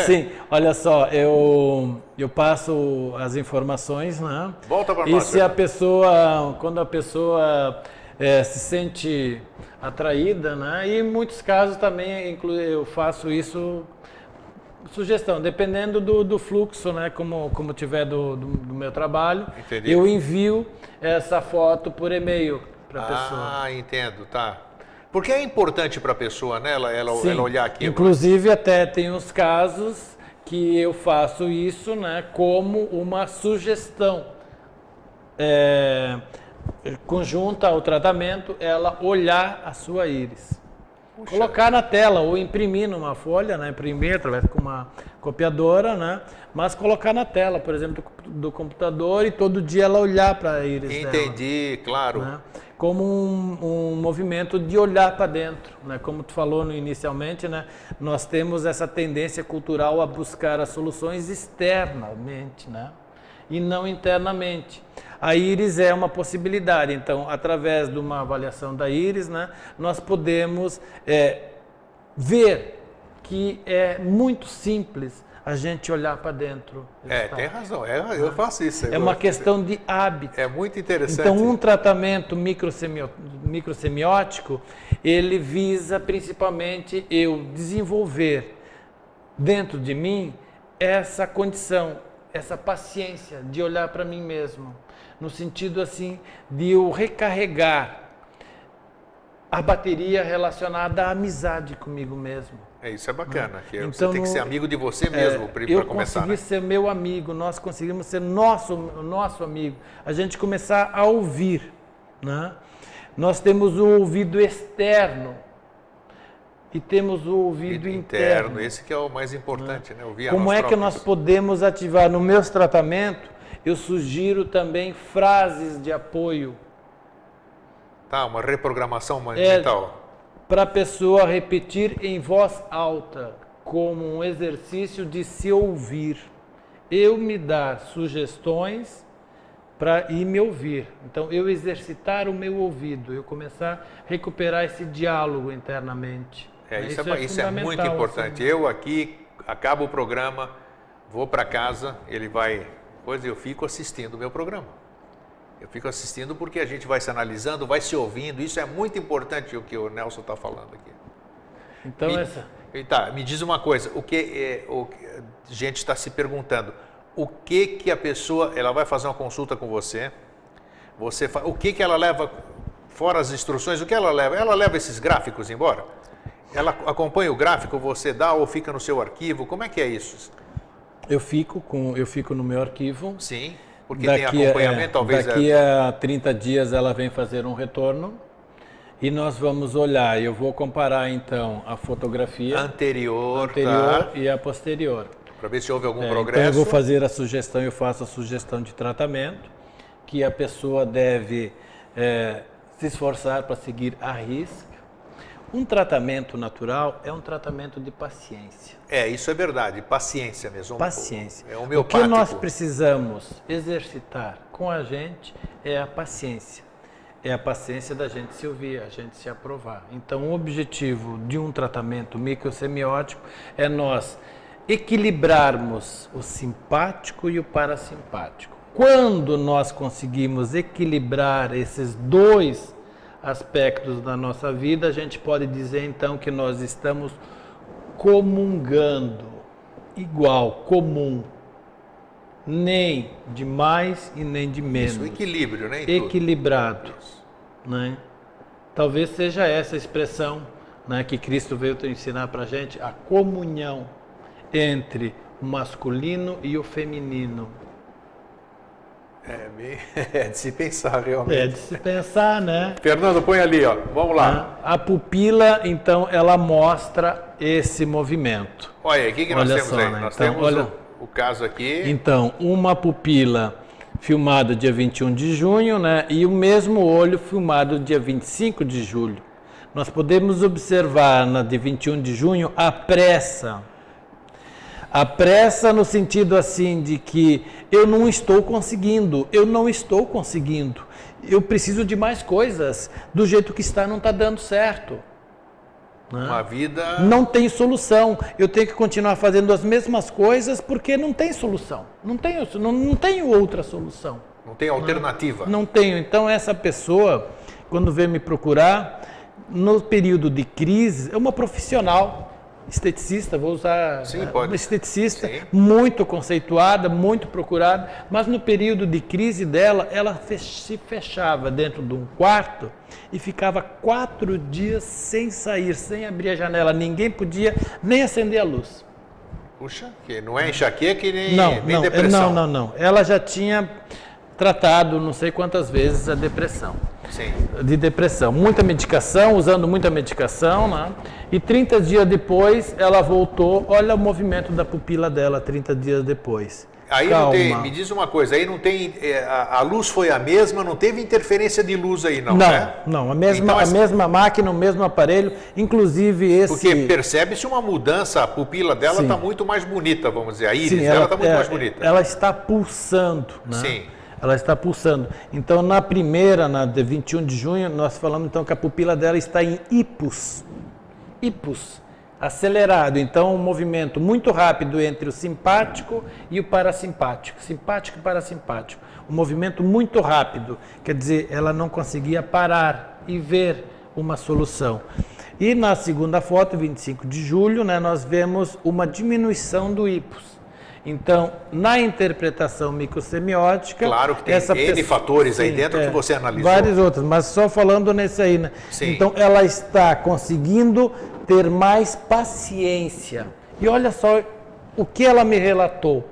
Sim, olha só, eu passo as informações, né? Volta para nós. E se a pessoa, quando a pessoa se sente atraída, né? E em muitos casos também eu faço isso, sugestão, dependendo do fluxo, né? Como tiver do meu trabalho, entendi. Eu envio essa foto por e-mail para a pessoa. Ah, entendo, tá. Porque é importante para a pessoa, né? Ela olhar aquilo. Inclusive, até tem uns casos que eu faço isso, né? Como uma sugestão conjunta ao tratamento, ela olhar a sua íris. Puxa. Colocar na tela ou imprimir numa folha, né? Imprimir através de uma copiadora, né? Mas colocar na tela, por exemplo, do computador e todo dia ela olhar para a íris dela. Entendi, claro. Né? Como um movimento de olhar para dentro, né? Como tu falou inicialmente, né? Nós temos essa tendência cultural a buscar as soluções externamente, né? E não internamente. A íris é uma possibilidade, então, através de uma avaliação da íris, né? Nós podemos ver que é muito simples a gente olhar para dentro. Tem razão, eu faço isso. É uma questão de hábito. É muito interessante. Então, um tratamento microsemiótico, ele visa principalmente eu desenvolver dentro de mim essa condição, essa paciência de olhar para mim mesmo, no sentido assim de eu recarregar a bateria relacionada à amizade comigo mesmo. Isso é bacana, que Então, você tem que ser amigo de você mesmo para eu começar. consegui ser meu amigo, nós conseguimos ser nosso amigo. A gente começar a ouvir, né? Nós temos o ouvido externo e temos o ouvido interno. Esse que é o mais importante, né? Ouvir a Como nós é que nós próprios. podemos ativar? No meu tratamento, eu sugiro também frases de apoio. Tá, uma reprogramação mental. Para a pessoa repetir em voz alta, como um exercício de se ouvir. Eu me dar sugestões e me ouvir. Então, eu exercitar o meu ouvido, eu começar a recuperar esse diálogo internamente. Isso é muito importante. Assim. Eu aqui acabo o programa, vou para casa, ele vai... Pois eu fico assistindo o meu programa. Eu fico assistindo porque a gente vai se analisando, vai se ouvindo. Isso é muito importante o que o Nelson está falando aqui. Então, me diz uma coisa, a gente está se perguntando, o que a pessoa, ela vai fazer uma consulta com você, o que ela leva, fora as instruções, o que ela leva? Ela leva esses gráficos embora? Ela acompanha o gráfico, você dá ou fica no seu arquivo? Como é que é isso? Eu fico no meu arquivo. Sim, porque tem acompanhamento, talvez... Daqui a 30 dias ela vem fazer um retorno e nós vamos olhar. Eu vou comparar, então, a fotografia anterior tá? E a posterior. Para ver se houve algum progresso. Então eu vou fazer a sugestão, eu faço a sugestão de tratamento, que a pessoa deve se esforçar para seguir à risca. Um tratamento natural é um tratamento de paciência. Isso é verdade, paciência mesmo. Paciência. É homeopático. O que nós precisamos exercitar com a gente é a paciência. É a paciência da gente se ouvir, a gente se aprovar. Então, o objetivo de um tratamento microsemiótico é nós equilibrarmos o simpático e o parasimpático. Quando nós conseguimos equilibrar esses dois aspectos da nossa vida, a gente pode dizer então que nós estamos comungando, igual, comum, nem de mais e nem de menos. Isso, equilíbrio, né? Equilibrado, né? Talvez seja essa expressão, né, que Cristo veio ensinar para a gente, a comunhão entre o masculino e o feminino. É de se pensar, realmente. É de se pensar, né? Fernando, põe ali, ó. Vamos lá. A pupila, então, ela mostra esse movimento. Olha, o que nós temos aí? Né? Nós então, temos o caso aqui. Então, uma pupila filmada dia 21 de junho, né? E o mesmo olho filmado dia 25 de julho. Nós podemos observar na de 21 de junho a pressa. A pressa no sentido assim de que eu não estou conseguindo, eu preciso de mais coisas, do jeito que está não está dando certo. Né? Uma vida... Não tem solução, eu tenho que continuar fazendo as mesmas coisas porque não tem solução, não tenho outra solução. Não tem alternativa. Não tenho, então essa pessoa, quando vem me procurar, no período de crise, é uma profissional, esteticista, vou usar uma esteticista, sim, muito conceituada, muito procurada, mas no período de crise dela, ela se fechava dentro de um quarto e ficava 4 dias sem sair, sem abrir a janela, ninguém podia nem acender a luz. Puxa, que não é enxaqueca e nem depressão. Não, ela já tinha tratado não sei quantas vezes a depressão. Sim. De depressão, muita medicação, usando muita medicação, né? E 30 dias depois ela voltou, olha o movimento da pupila dela 30 dias depois. Aí não tem, me diz uma coisa, aí não tem, a luz foi a mesma, não teve interferência de luz aí não, né? Não, a mesma máquina, o mesmo aparelho, inclusive esse... Porque percebe-se uma mudança, a pupila dela está muito mais bonita, vamos dizer, a íris dela está muito mais bonita. Ela está pulsando, né? Sim. Ela está pulsando. Então, na primeira, na de 21 de junho, nós falamos então que a pupila dela está em hipos, acelerado. Então, um movimento muito rápido entre o simpático e o parasimpático. Simpático e parasimpático. Um movimento muito rápido. Quer dizer, ela não conseguia parar e ver uma solução. E na segunda foto, 25 de julho, né, nós vemos uma diminuição do hipos. Então, na interpretação microsemiótica... Claro que tem N fatores aí dentro que você analisou. Vários outros, mas só falando nesse aí, né? Sim. Então, ela está conseguindo ter mais paciência. E olha só o que ela me relatou,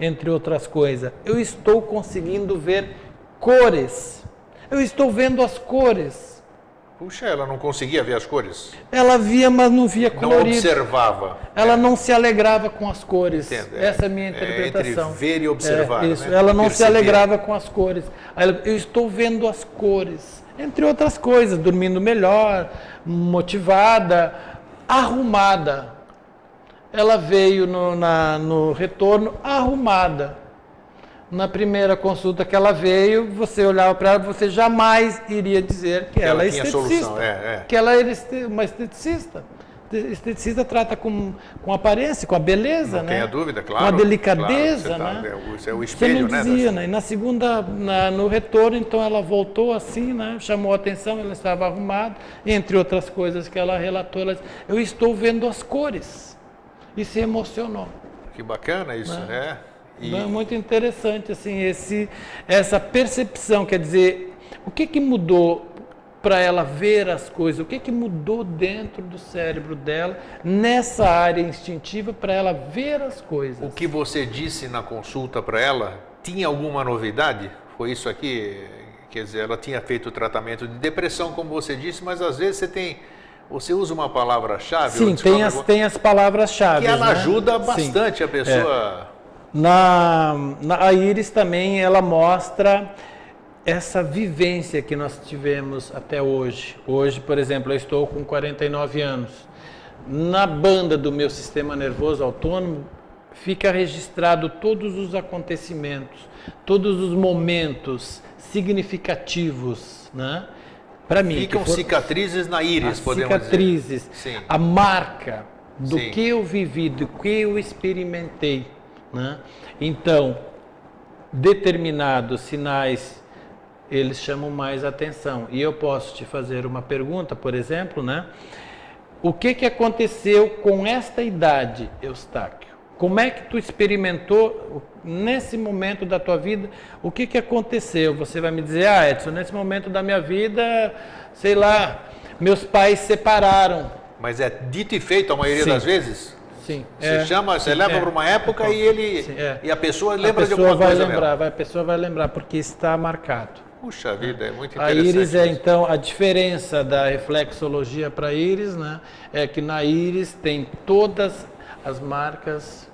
entre outras coisas. Eu estou conseguindo ver cores. Eu estou vendo as cores. Puxa, ela não conseguia ver as cores? Ela via, mas não via colorido. Não observava. Ela não se alegrava com as cores. Entendo, Essa é a minha interpretação. Entre ver e observar. Isso. Né? Ela não Perceber. se alegrava com as cores. Eu estou vendo as cores. Entre outras coisas, dormindo melhor, motivada, arrumada. Ela veio no retorno arrumada. Na primeira consulta que ela veio, você olhava para ela, você jamais iria dizer que ela é esteticista. Solução. Que ela é uma esteticista. Esteticista trata com aparência, com a beleza, não tenha dúvida, claro. Com a delicadeza, claro, né? É o espelho, você não dizia, né? E na segunda, no retorno, então ela voltou assim, né? Chamou a atenção, ela estava arrumada, entre outras coisas que ela relatou, ela disse, eu estou vendo as cores. E se emocionou. Que bacana isso, né? É muito interessante, assim, essa percepção, quer dizer, o que mudou para ela ver as coisas, o que mudou dentro do cérebro dela, nessa área instintiva, para ela ver as coisas. O que você disse na consulta para ela, tinha alguma novidade? Foi isso aqui? Quer dizer, ela tinha feito o tratamento de depressão, como você disse, mas às vezes você usa uma palavra-chave. Sim, tem as palavras-chave. Que ela né? ajuda bastante a pessoa... A Iris também, ela mostra essa vivência que nós tivemos até hoje. Hoje, por exemplo, eu estou com 49 anos. Na banda do meu sistema nervoso autônomo, fica registrado todos os acontecimentos, todos os momentos significativos, né? Para mim. Ficam cicatrizes na íris, podemos cicatrizes, dizer. A marca do Sim. que eu vivi, do que eu experimentei. Né? Então, determinados sinais, eles chamam mais atenção. E eu posso te fazer uma pergunta, por exemplo, né? O que aconteceu com esta idade, Eustáquio? Como é que tu experimentou, nesse momento da tua vida, o que aconteceu? Você vai me dizer, Edson, nesse momento da minha vida, sei lá, meus pais se separaram. Mas é dito e feito a maioria Sim. das vezes? Sim. Você leva para uma época e a pessoa lembra de alguma coisa mesmo. A pessoa vai lembrar, porque está marcado. Puxa vida, é muito A interessante. íris então, a diferença da reflexologia para a íris, né, é que na íris tem todas as marcas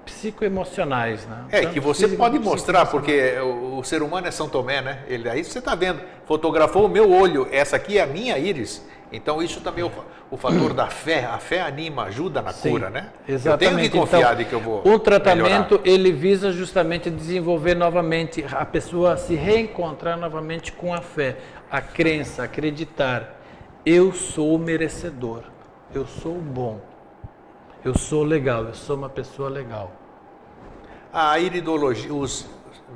psicoemocionais. Né? Que você pode mostrar, porque o ser humano é São Tomé, né? Aí você está vendo, fotografou o meu olho, essa aqui é a minha íris. Então isso também é o fator da fé. A fé anima, ajuda na cura, né? Exatamente. Eu tenho que confiar de que eu vou O tratamento, melhorar. ele visa justamente desenvolver novamente, a pessoa se reencontrar novamente com a fé, a crença, acreditar. Eu sou merecedor, eu sou bom, eu sou legal, eu sou uma pessoa legal. A iridologia, os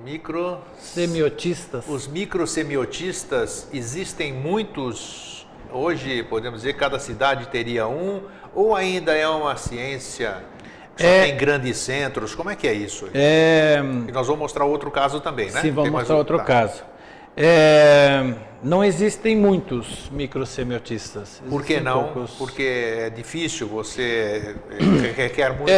microsemiotistas, existem muitos. Hoje, podemos dizer, cada cidade teria um, ou ainda é uma ciência que só tem grandes centros? Como é que é isso? E nós vamos mostrar outro caso também, né? Sim, vamos mostrar outro caso. Não existem muitos microsemiotistas. Por que não? Poucos. Porque é difícil, você requer muito...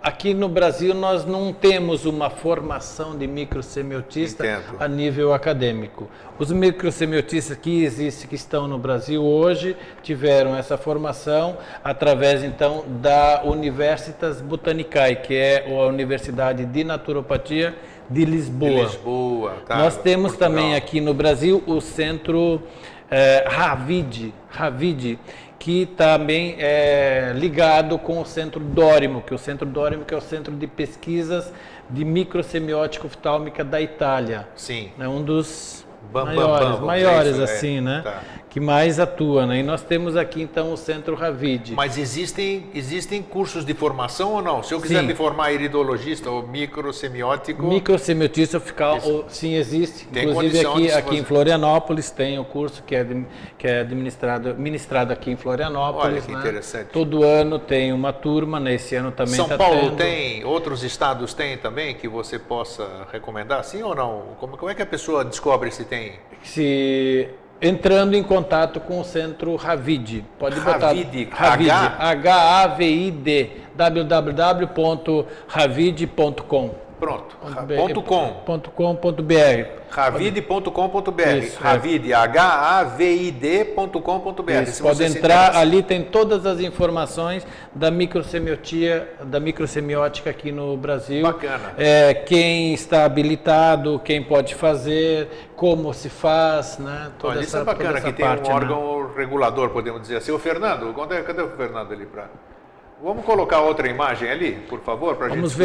aqui no Brasil nós não temos uma formação de microsemiotista a nível acadêmico. Os microsemiotistas que existem, que estão no Brasil hoje, tiveram essa formação através então da Universitas Botanicae, que é a Universidade de Naturopatia de Lisboa. Tá, nós temos Portugal. Também aqui no Brasil o centro Ravide, que também é ligado com o Centro Dórimo, que é o Centro de Pesquisas de Microsemiótica Oftálmica da Itália. Sim. É um dos maiores assim, né? Tá. que mais atua, né? E nós temos aqui então o Centro Ravid. Mas existem cursos de formação ou não? Se eu quiser Sim. me formar iridologista ou microsemiótico... Microsemiotista fiscal, sim, existe. Tem Inclusive condição de aqui em Florianópolis tem o curso que é ministrado aqui em Florianópolis. Olha que interessante. Todo ano tem uma turma, nesse ano também São está Paulo tendo. tem, outros estados têm também que você possa recomendar, sim ou não? Como é que a pessoa descobre se tem? Entrando em contato com o Centro Ravid. Pode botar Ravid, H-A-V-I-D, www.ravid.com. Pronto, .com.br. Ravid.com.br. Ravid, H-A-V-I-D.com.br. Pode entrar, ali tem todas as informações da microsemiótica aqui no Brasil. Bacana. Quem está habilitado, quem pode fazer, como se faz, né? Olha, isso é bacana que tem um órgão regulador, podemos dizer assim. O Fernando, cadê o Fernando ali para... Vamos colocar outra imagem ali, por favor, para a gente... Vamos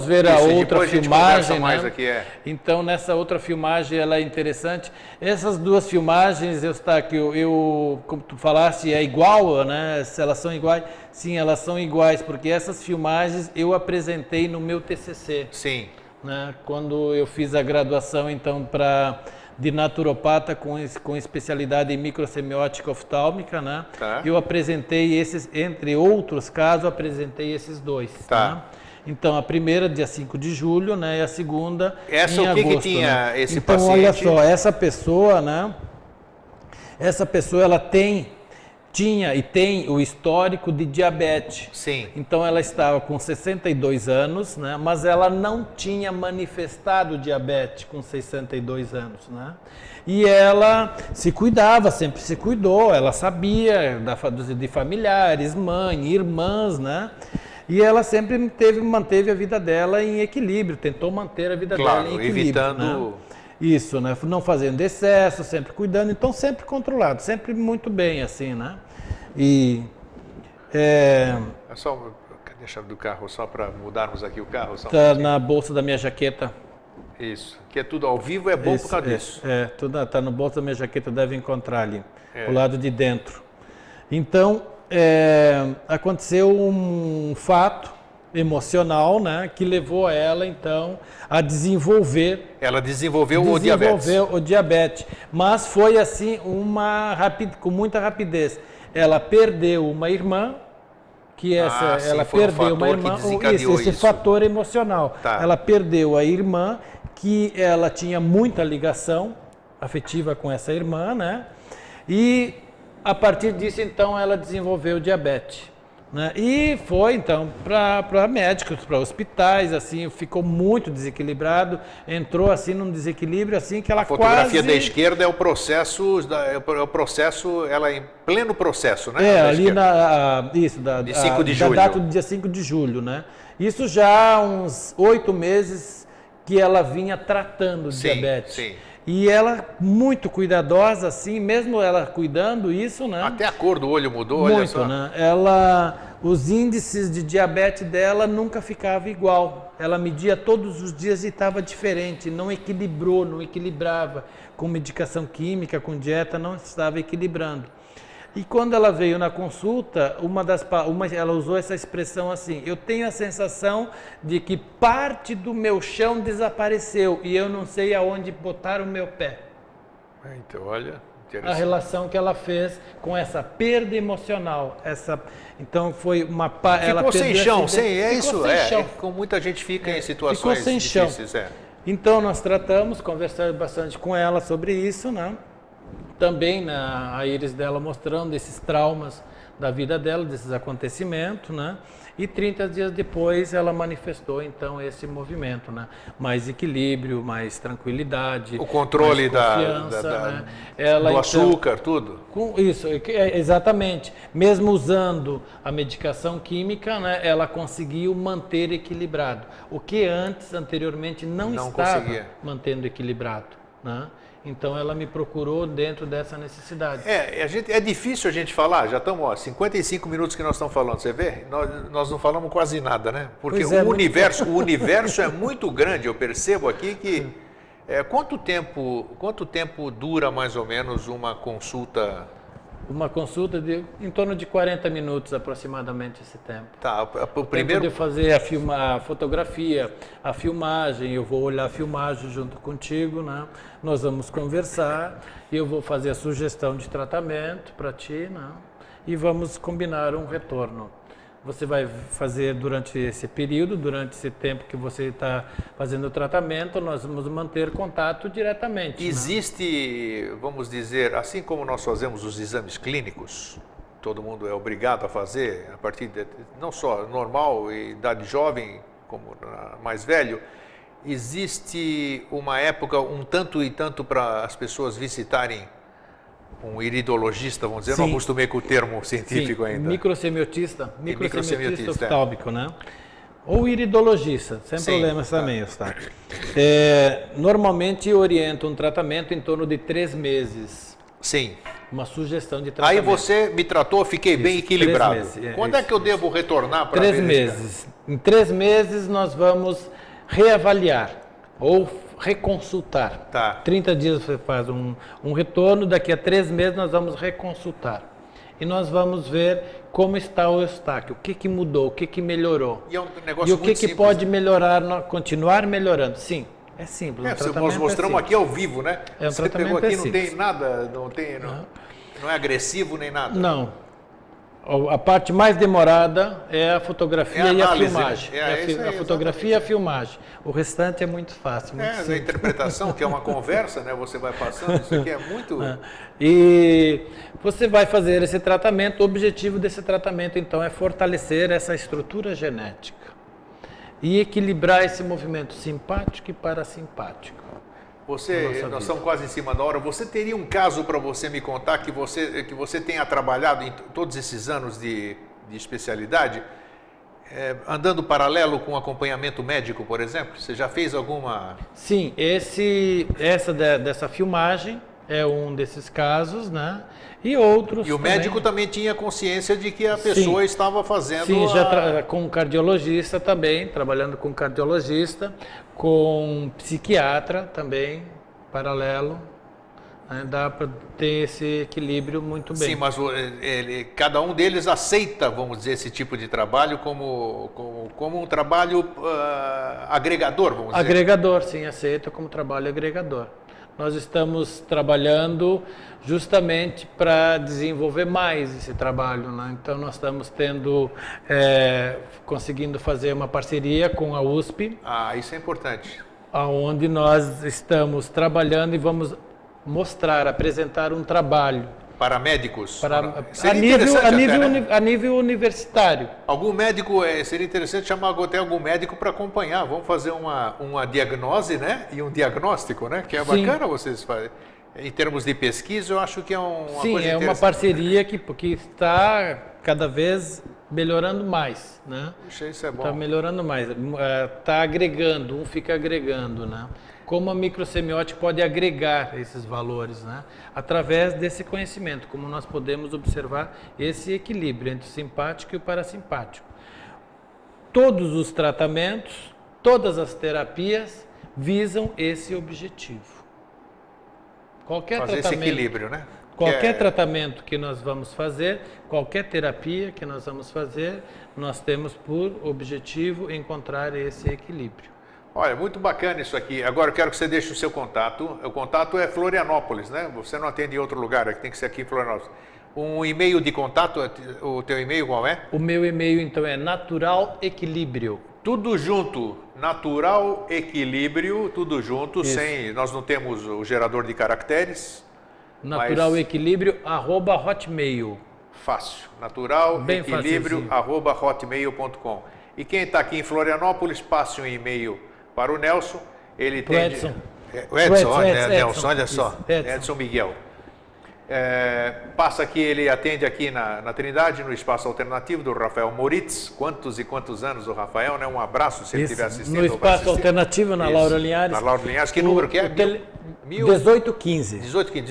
ver a outra filmagem, mais né? aqui, Então, nessa outra filmagem, ela é interessante. Essas duas filmagens, como tu falaste, é igual, né? Se elas são iguais, sim, elas são iguais, porque essas filmagens eu apresentei no meu TCC. Sim. Né? Quando eu fiz a graduação, então, de naturopata com especialidade em microsemiótica oftálmica, né? Tá. Eu apresentei esses, entre outros casos, apresentei esses dois. Tá. Né? Então, a primeira, dia 5 de julho, né? E a segunda, essa, em agosto. que tinha, né? Esse então, paciente... olha só, essa pessoa, né? Essa pessoa, ela tinha e tem o histórico de diabetes. Sim. Então ela estava com 62 anos, né? Mas ela não tinha manifestado diabetes com 62 anos, né? E ela se cuidava, sempre se cuidou, ela sabia de familiares, mãe, irmãs, né? E ela sempre manteve a vida dela em equilíbrio, tentou manter a vida dela em equilíbrio. Evitando... Né? Isso, né? Não fazendo excesso, sempre cuidando, então sempre controlado, sempre muito bem, assim, né? E... Só deixa do carro, só para mudarmos aqui o carro. Está na bolsa da minha jaqueta. Isso, que é tudo ao vivo, é bom por causa disso. Tudo está no bolso da minha jaqueta, deve encontrar ali, o lado de dentro. Então, aconteceu um fato emocional, né, que levou ela, então, a desenvolver... Ela desenvolveu o diabetes. Desenvolveu o diabetes, mas foi assim, com muita rapidez. Ela perdeu uma irmã, ela perdeu uma irmã, esse fator emocional. Tá. Ela perdeu a irmã, que ela tinha muita ligação afetiva com essa irmã, né? E a partir disso, então, ela desenvolveu diabetes. Né? E foi então para médicos, para hospitais, assim, ficou muito desequilibrado, entrou assim num desequilíbrio assim que ela quase... A fotografia da esquerda é o processo, ela em pleno processo, né? Ali de 5 de julho. Da data do dia 5 de julho, né? Isso já há uns 8 meses que ela vinha tratando de diabetes. Sim. E ela muito cuidadosa, assim, mesmo ela cuidando isso, né? Até a cor do olho mudou, muito, olha só. Né? Os índices de diabetes dela nunca ficava igual. Ela media todos os dias e estava diferente, não equilibrava. Com medicação química, com dieta, não estava equilibrando. E quando ela veio na consulta, ela usou essa expressão assim: eu tenho a sensação de que parte do meu chão desapareceu e eu não sei aonde botar o meu pé. Então, olha, a relação que ela fez com essa perda emocional, então foi uma ficou sem chão, chão. Com muita gente fica em situações sem difíceis. Chão. Então nós conversamos bastante com ela sobre isso, né? Também a íris dela mostrando esses traumas da vida dela, desses acontecimentos, né? E 30 dias depois ela manifestou então esse movimento, né? Mais equilíbrio, mais tranquilidade, o controle né? do açúcar, tudo. Isso, exatamente. Mesmo usando a medicação química, né? Ela conseguiu manter equilibrado, o que anteriormente não estava mantendo equilibrado, né? Então ela me procurou dentro dessa necessidade. É difícil a gente falar, já estamos 55 minutos que nós estamos falando, você vê? Nós não falamos quase nada, né? Porque o universo é muito grande, eu percebo aqui que Quanto tempo dura mais ou menos uma consulta? Uma consulta de em torno de 40 minutos aproximadamente esse tempo. Tá, o Primeiro primeiro... de fazer a fotografia, a filmagem, eu vou olhar a filmagem junto contigo, né? Nós vamos conversar e eu vou fazer a sugestão de tratamento para ti, né? E vamos combinar um retorno. Você vai fazer durante esse período, durante esse tempo que você está fazendo o tratamento, nós vamos manter contato diretamente. Existe, vamos dizer, assim como nós fazemos os exames clínicos, todo mundo é obrigado a fazer, a partir de, não só normal e idade jovem, como mais velho, existe uma época um tanto e tanto para as pessoas visitarem um iridologista, vamos dizer, Sim. não acostumei com o termo científico ainda. Microsemiotista microsemiotista, oftálmico, né? Ou iridologista, sem problemas também, Eustáquio. Normalmente orienta um tratamento em torno de 3 meses. Sim. Uma sugestão de tratamento. Aí você me tratou, fiquei bem equilibrado. 3 meses, Quando é que eu devo retornar para 3 meses. Em 3 meses nós vamos reavaliar ou reconsultar. Tá. 30 dias você faz um retorno, daqui a 3 meses nós vamos reconsultar. E nós vamos ver como está o Eustáquio, o que mudou, o que melhorou. E é um negócio e o que simples, pode melhorar, continuar melhorando. Sim, é simples. Nós mostramos aqui ao vivo, né? É um você tratamento pegou aqui, não simples. tem nada, não é agressivo nem nada. Não. A parte mais demorada é a fotografia e a filmagem. A fotografia e a filmagem. O restante é muito fácil. Muito a interpretação, que é uma conversa, né? Você vai passando, isso aqui é muito... E você vai fazer esse tratamento, o objetivo desse tratamento, então, é fortalecer essa estrutura genética e equilibrar esse movimento simpático e parasimpático. Nós estamos quase em cima da hora. Você teria um caso para você me contar que você tenha trabalhado em todos esses anos de especialidade, andando paralelo com acompanhamento médico, por exemplo? Você já fez alguma... Sim, dessa filmagem é um desses casos, né? E outros. E o médico também tinha consciência de que a pessoa estava fazendo. Sim, já com um cardiologista também, trabalhando com cardiologista, com psiquiatra também, paralelo. Né? Dá para ter esse equilíbrio muito bem. Sim, mas cada um deles aceita, vamos dizer, esse tipo de trabalho como um trabalho agregador, vamos dizer. Agregador, sim, aceita como trabalho agregador. Nós estamos trabalhando justamente para desenvolver mais esse trabalho, né? Então nós estamos conseguindo fazer uma parceria com a USP. Isso é importante. Onde nós estamos trabalhando e vamos apresentar um trabalho. Para médicos? A nível universitário. Algum médico, seria interessante chamar até algum médico para acompanhar. Vamos fazer uma diagnose, né? E um diagnóstico, né? Que é bacana vocês fazerem. Em termos de pesquisa, eu acho que é uma coisa interessante. Sim, é uma parceria que está cada vez melhorando mais, né? Isso é bom. Está melhorando mais. Está agregando, um fica agregando, né? Como a microsemiótica pode agregar esses valores, né? Através desse conhecimento, como nós podemos observar esse equilíbrio entre o simpático e o parasimpático. Todos os tratamentos, todas as terapias visam esse objetivo. Fazer esse equilíbrio, né? Qualquer tratamento que nós vamos fazer, qualquer terapia que nós vamos fazer, nós temos por objetivo encontrar esse equilíbrio. Olha, muito bacana isso aqui. Agora eu quero que você deixe o seu contato. O contato é Florianópolis, né? Você não atende em outro lugar, tem que ser aqui em Florianópolis. Um e-mail de contato, o teu e-mail qual é? O meu e-mail então é Natural Equilíbrio. Tudo junto, Natural Equilíbrio, tudo junto, nós não temos o gerador de caracteres. Natural Equilíbrio, @hotmail. Fácil, naturalequilíbrio, @hotmail.com. E quem está aqui em Florianópolis, passe um e-mail para o Nelson, ele tem... Edson. O Edson, Nelson, olha isso, só, Edson Miguel. Passa aqui, ele atende aqui na Trindade, no Espaço Alternativo do Rafael Moritz. Quantos e quantos anos o Rafael, né? Um abraço se ele estiver assistindo. No Espaço Alternativo, na Laura Linhares. Na Laura Linhares, que número que é? 1815.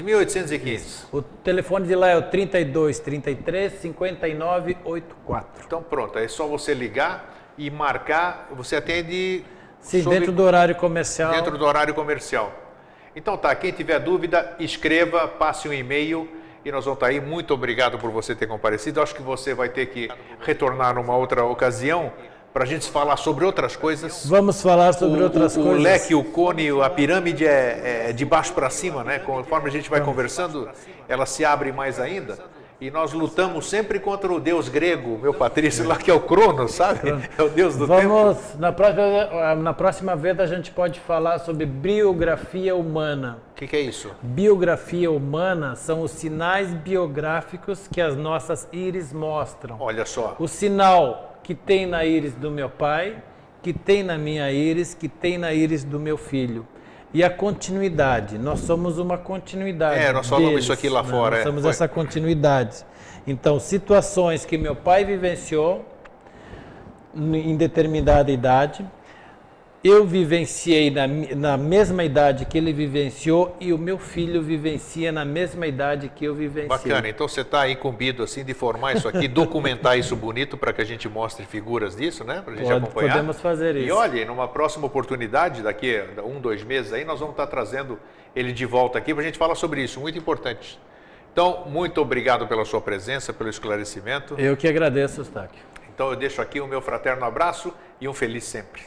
1815. O telefone de lá é o 32 33 59 84. Então pronto, é só você ligar e marcar, você atende... Sim, dentro do horário comercial. Dentro do horário comercial. Então tá, quem tiver dúvida, escreva, passe um e-mail e nós vamos estar aí. Muito obrigado por você ter comparecido. Acho que você vai ter que retornar numa outra ocasião para a gente falar sobre outras coisas. Vamos falar sobre outras coisas. O leque, o cone, a pirâmide é de baixo para cima, né? Conforme a gente vai conversando, ela se abre mais ainda. E nós lutamos sempre contra o deus grego, meu Patrício, lá que é o Cronos, sabe? É o deus do tempo. Na próxima vez a gente pode falar sobre biografia humana. O que é isso? Biografia humana são os sinais biográficos que as nossas íris mostram. Olha só. O sinal que tem na íris do meu pai, que tem na minha íris, que tem na íris do meu filho. E a continuidade, nós somos uma continuidade. Nós falamos isso aqui lá fora. Nós somos essa continuidade. Então, situações que meu pai vivenciou em determinada idade, eu vivenciei na mesma idade que ele vivenciou e o meu filho vivencia na mesma idade que eu vivenciei. Bacana, então você está incumbido assim de formar isso aqui, documentar isso bonito para que a gente mostre figuras disso, né? Para a gente acompanhar. Podemos fazer isso. E olha, numa próxima oportunidade, daqui a 1, 2 meses aí, nós vamos estar trazendo ele de volta aqui para a gente falar sobre isso, muito importante. Então, muito obrigado pela sua presença, pelo esclarecimento. Eu que agradeço, Eustáquio. Então eu deixo aqui o meu fraterno abraço e um feliz sempre.